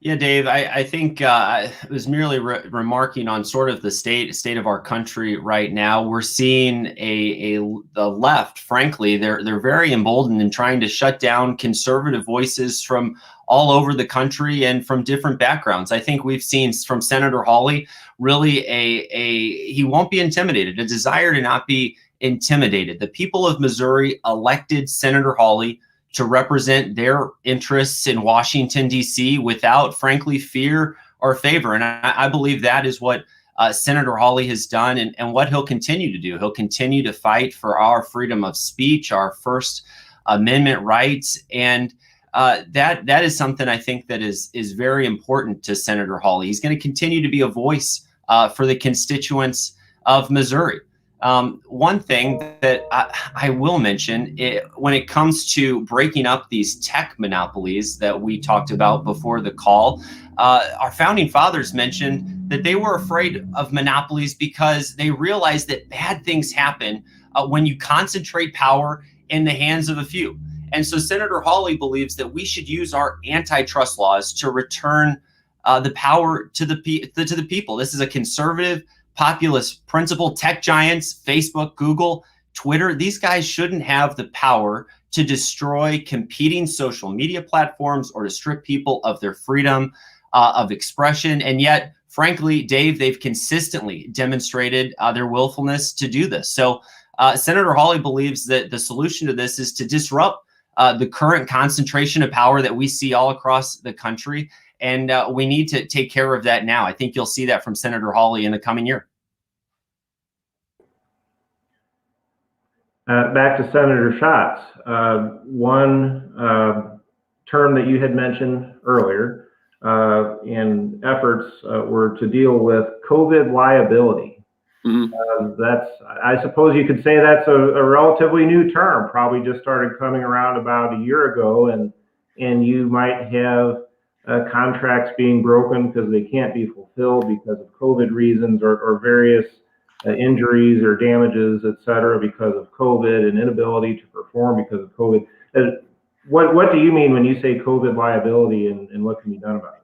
Yeah, Dave, I think I was merely remarking on sort of the state of our country right now. We're seeing the left, frankly, they're very emboldened in trying to shut down conservative voices from all over the country and from different backgrounds. I think we've seen from Senator Hawley really he won't be intimidated, a desire to not be intimidated. The people of Missouri elected Senator Hawley to represent their interests in Washington, D.C. without, frankly, fear or favor. And I believe that is what Senator Hawley has done and what he'll continue to do. He'll continue to fight for our freedom of speech, our First Amendment rights. And that is something I think that is very important to Senator Hawley. He's going to continue to be a voice for the constituents of Missouri. One thing that I will mention, when it comes to breaking up these tech monopolies that we talked about before the call, our founding fathers mentioned that they were afraid of monopolies because they realized that bad things happen when you concentrate power in the hands of a few. And so Senator Hawley believes that we should use our antitrust laws to return the power to the people. This is a conservative, populist principle. Tech giants, Facebook, Google, Twitter, these guys shouldn't have the power to destroy competing social media platforms or to strip people of their freedom of expression. And yet, frankly, Dave, they've consistently demonstrated their willfulness to do this. So Senator Hawley believes that the solution to this is to disrupt the current concentration of power that we see all across the country. And we need to take care of that now. I think you'll see that from Senator Hawley in the coming year. Back to Senator Schatz. One term that you had mentioned earlier in efforts were to deal with COVID liability. I suppose you could say that's a relatively new term, probably just started coming around about a year ago, and you might have contracts being broken because they can't be fulfilled because of COVID reasons or various injuries or damages, et cetera, because of COVID and inability to perform because of COVID. What do you mean when you say COVID liability, and what can be done about it?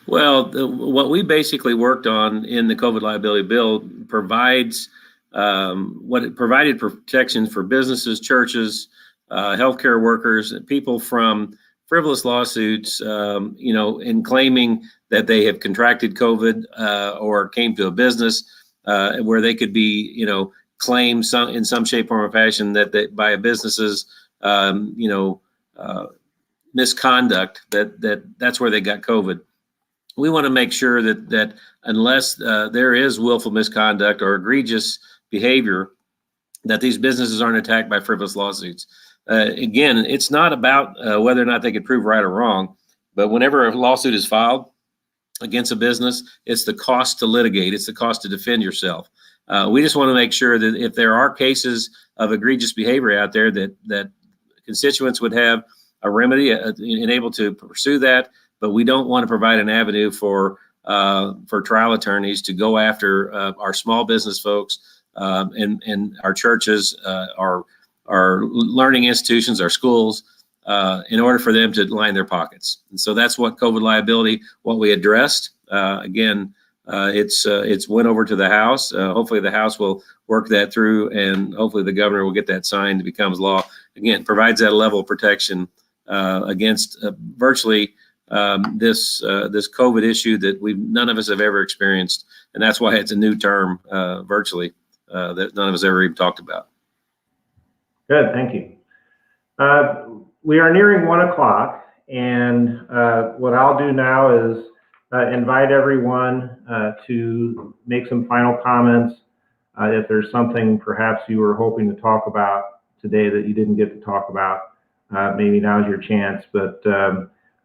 Well, what we basically worked on in the COVID liability bill provides what it provided protections for businesses, churches, healthcare workers, people from frivolous lawsuits, in claiming that they have contracted COVID or came to a business where they could be, claimed in some shape, form, or fashion that by a business's, misconduct that's where they got COVID. We want to make sure that unless there is willful misconduct or egregious behavior, that these businesses aren't attacked by frivolous lawsuits. Again, it's not about whether or not they could prove right or wrong, but whenever a lawsuit is filed against a business, it's the cost to litigate, it's the cost to defend yourself. We just want to make sure that if there are cases of egregious behavior out there, that constituents would have a remedy and able to pursue that. But we don't want to provide an avenue for trial attorneys to go after our small business folks and our churches, our learning institutions, our schools, in order for them to line their pockets. And so that's what COVID liability, what we addressed. Again, it's went over to the House. Hopefully the House will work that through, and hopefully the governor will get that signed. It becomes law. Again, provides that level of protection against virtually this COVID issue that none of us have ever experienced, and that's why it's a new term virtually that none of us ever even talked about. Good, thank you. We are nearing 1 o'clock, and what I'll do now is invite everyone to make some final comments. If there's something perhaps you were hoping to talk about today that you didn't get to talk about, maybe now's your chance, but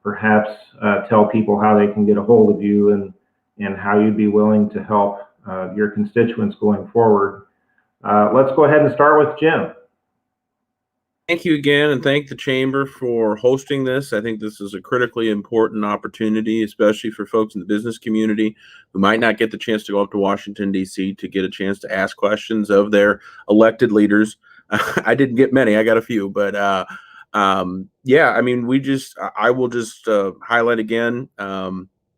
perhaps tell people how they can get a hold of you and how you'd be willing to help your constituents going forward. Let's go ahead and start with Jim. Thank you again, and thank the Chamber for hosting this. I think this is a critically important opportunity, especially for folks in the business community who might not get the chance to go up to Washington, D.C. to get a chance to ask questions of their elected leaders. I didn't get many. I got a few, but yeah, I mean, I will just highlight again,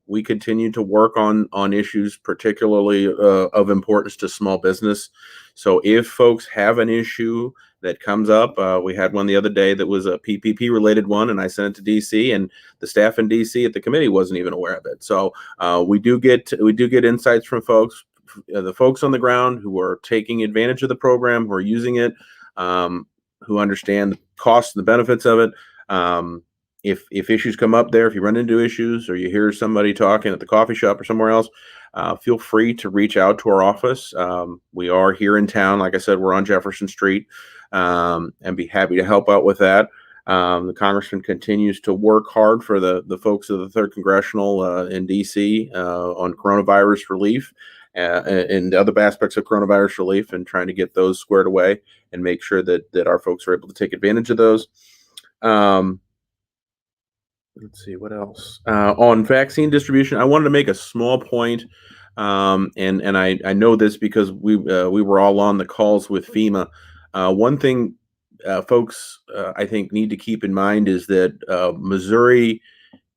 we continue to work on issues particularly of importance to small business. So if folks have an issue that comes up, we had one the other day that was a PPP related one, and I sent it to DC, and the staff in DC at the committee wasn't even aware of it. So we do get insights from folks, the folks on the ground who are taking advantage of the program, who are using it, who understand the costs and the benefits of it. If issues come up there, if you run into issues or you hear somebody talking at the coffee shop or somewhere else, feel free to reach out to our office. We are here in town. Like I said, we're on Jefferson Street, and be happy to help out with that. The Congressman continues to work hard for the folks of the 3rd Congressional in DC on coronavirus relief and other aspects of coronavirus relief, and trying to get those squared away and make sure that our folks are able to take advantage of those. Let's see what else on vaccine distribution. I wanted to make a small point, and I know this because we were all on the calls with FEMA. One thing folks I think need to keep in mind is that Missouri,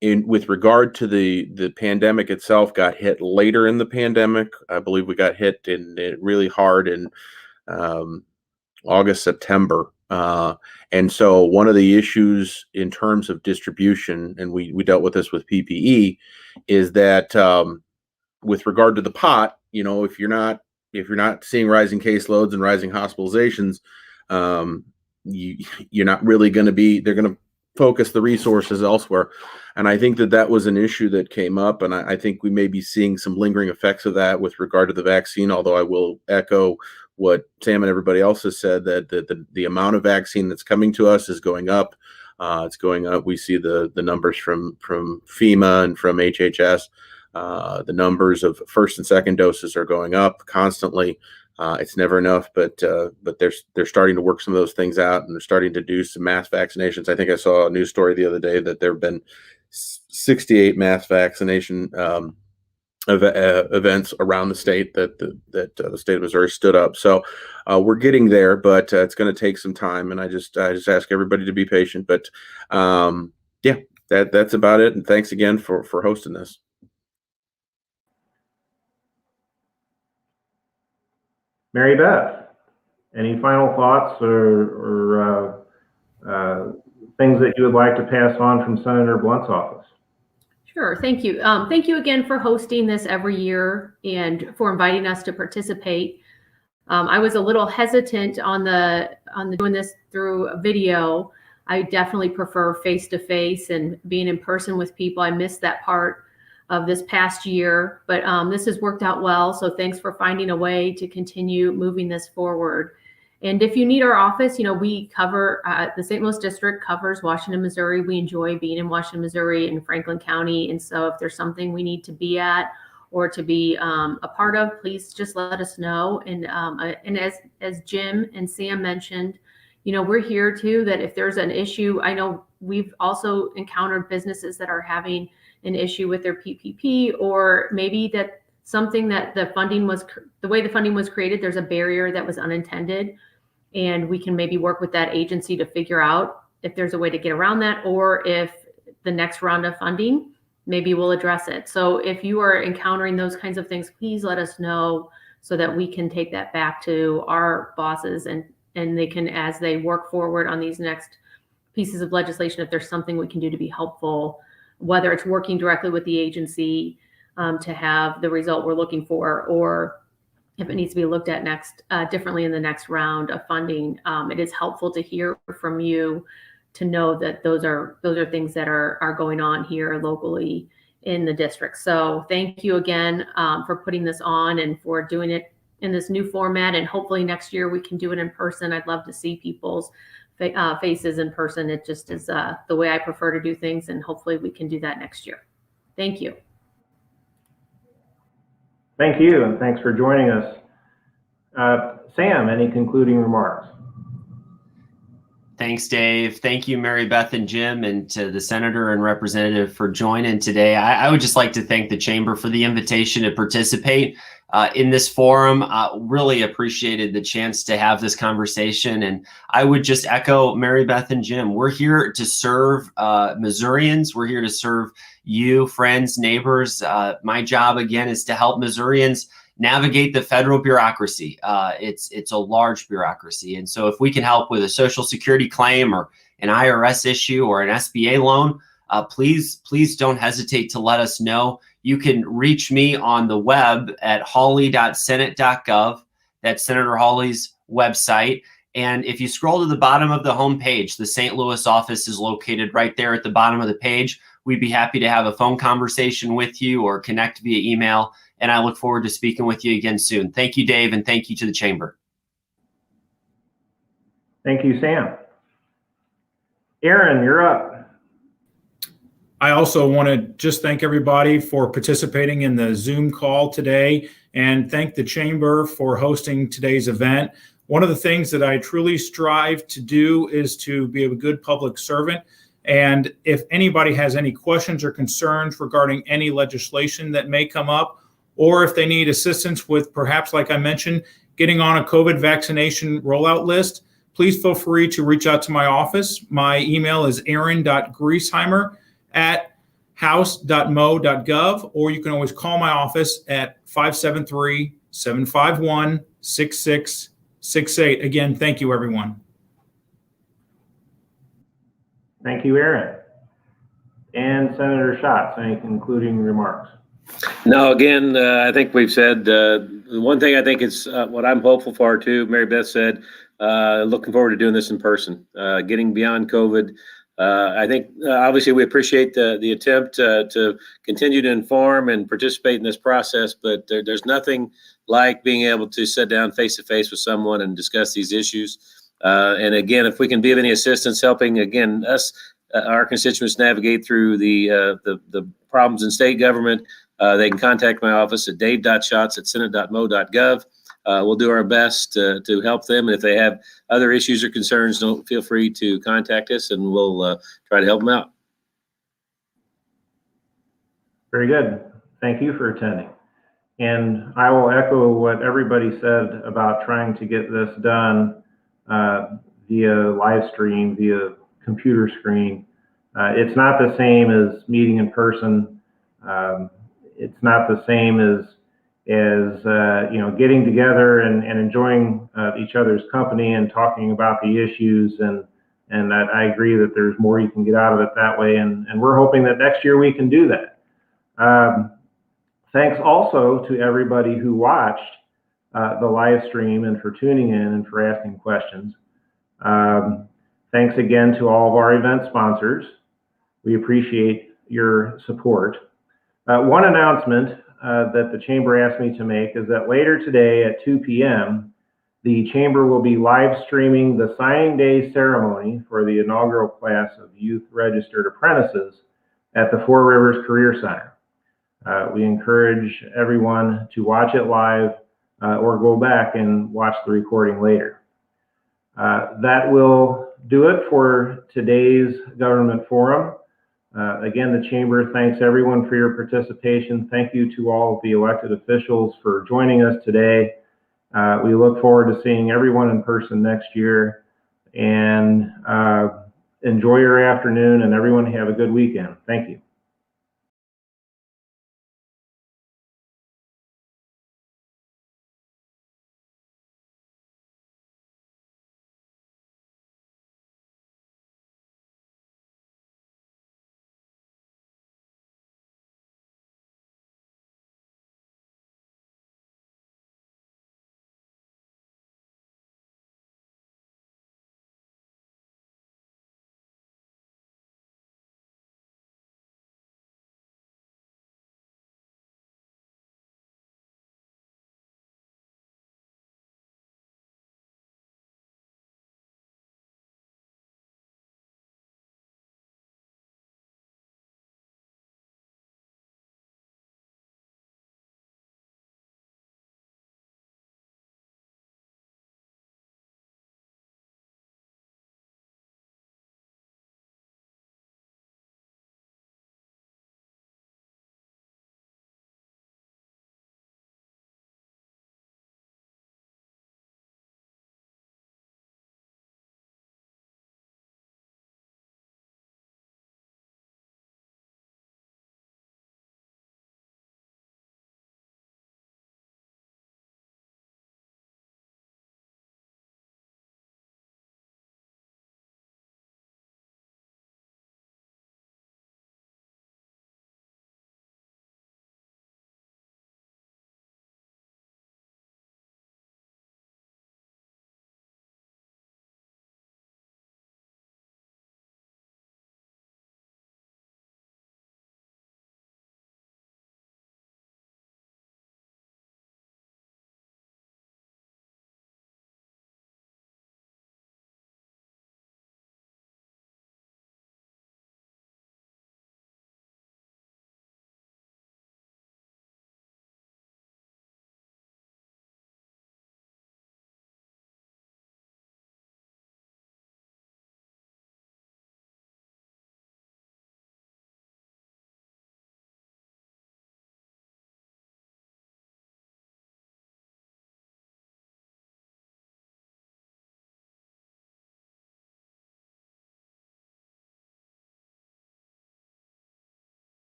with regard to the pandemic itself, got hit later in the pandemic. I believe we got hit really hard in August, September. And so one of the issues in terms of distribution, and we dealt with this with PPE, is that with regard to the pot, if you're not seeing rising caseloads and rising hospitalizations, you're not really going to be, they're going to focus the resources elsewhere. And I think that was an issue that came up, and I think we may be seeing some lingering effects of that with regard to the vaccine, although I will echo what Sam and everybody else has said, that the amount of vaccine that's coming to us is going up. It's going up. We see the numbers from FEMA and from HHS. The numbers of first and second doses are going up constantly. It's never enough, but they're starting to work some of those things out, and they're starting to do some mass vaccinations. I think I saw a news story the other day that there have been 68 mass vaccination events around the state that the state of Missouri stood up. So we're getting there, but it's going to take some time, and I just ask everybody to be patient. But yeah, that's about it. And thanks again for hosting this. Mary Beth, any final thoughts or things that you would like to pass on from Senator Blunt's office? Sure. Thank you. Thank you again for hosting this every year and for inviting us to participate. I was a little hesitant on the doing this through a video. I definitely prefer face-to-face and being in person with people. I missed that part of this past year, but this has worked out well. So thanks for finding a way to continue moving this forward. And if you need our office, we cover, the St. Louis district covers Washington, Missouri. We enjoy being in Washington, Missouri and Franklin County. And so if there's something we need to be at or to be a part of, please just let us know. And as Jim and Sam mentioned, we're here too, that if there's an issue, I know we've also encountered businesses that are having an issue with their PPP, or maybe that something that the way the funding was created, there's a barrier that was unintended. And we can maybe work with that agency to figure out if there's a way to get around that, or if the next round of funding, maybe we'll address it. So if you are encountering those kinds of things, please let us know so that we can take that back to our bosses and they can, as they work forward on these next pieces of legislation, if there's something we can do to be helpful, whether it's working directly with the agency to have the result we're looking for, or if it needs to be looked at differently in the next round of funding. It is helpful to hear from you, to know that those are things that are going on here locally in the district. So thank you again for putting this on and for doing it in this new format. And hopefully next year we can do it in person. I'd love to see people's faces in person. It just is the way I prefer to do things, and hopefully we can do that next year. Thank you. Thank you, and thanks for joining us. Sam, any concluding remarks? Thanks, Dave. Thank you, Mary Beth and Jim, and to the senator and representative for joining today. I would just like to thank the chamber for the invitation to participate in this forum. Really appreciated the chance to have this conversation. And I would just echo Mary Beth and Jim. We're here to serve Missourians. We're here to serve you, friends, neighbors. My job, again, is to help Missourians navigate the federal bureaucracy. It's a large bureaucracy. And so if we can help with a Social Security claim or an IRS issue or an SBA loan, please don't hesitate to let us know. You can reach me on the web at hawley.senate.gov. That's Senator Hawley's website. And if you scroll to the bottom of the homepage, the St. Louis office is located right there at the bottom of the page. We'd be happy to have a phone conversation with you or connect via email. And I look forward to speaking with you again soon. Thank you, Dave, and thank you to the chamber. Thank you, Sam. Aaron, you're up. I also want to just thank everybody for participating in the Zoom call today, and thank the chamber for hosting today's event. One of the things that I truly strive to do is to be a good public servant. And if anybody has any questions or concerns regarding any legislation that may come up, or if they need assistance with, perhaps, like I mentioned, getting on a COVID vaccination rollout list, please feel free to reach out to my office. My email is aaron.griesheimer@house.mo.gov, or you can always call my office at 573-751-6668. Again, thank you, everyone. Thank you, Aaron. And Senator Schatz, any concluding remarks? No, again, I think we've said one thing. I think it's what I'm hopeful for too. Mary Beth said, looking forward to doing this in person, getting beyond COVID. I think obviously we appreciate the attempt to continue to inform and participate in this process, but there's nothing like being able to sit down face to face with someone and discuss these issues. And again, if we can be of any assistance helping, again, us, our constituents navigate through the problems in state government, they can contact my office at dave.schatz@senate.mo.gov. We'll do our best to help them. And if they have other issues or concerns, don't feel free to contact us, and we'll try to help them out. Very good. Thank you for attending. And I will echo what everybody said about trying to get this done via live stream, via computer screen. It's not the same as meeting in person. It's not the same as getting together and enjoying each other's company and talking about the issues. And I agree that there's more you can get out of it that way. And we're hoping that next year we can do that. Thanks also to everybody who watched the live stream and for tuning in and for asking questions. Thanks again to all of our event sponsors. We appreciate your support. One announcement that the Chamber asked me to make is that later today at 2 p.m., the Chamber will be live streaming the signing day ceremony for the inaugural class of Youth Registered Apprentices at the Four Rivers Career Center. We encourage everyone to watch it live or go back and watch the recording later. That will do it for today's government forum. Again, the Chamber thanks everyone for your participation. Thank you to all of the elected officials for joining us today. We look forward to seeing everyone in person next year. And enjoy your afternoon, and everyone have a good weekend. Thank you.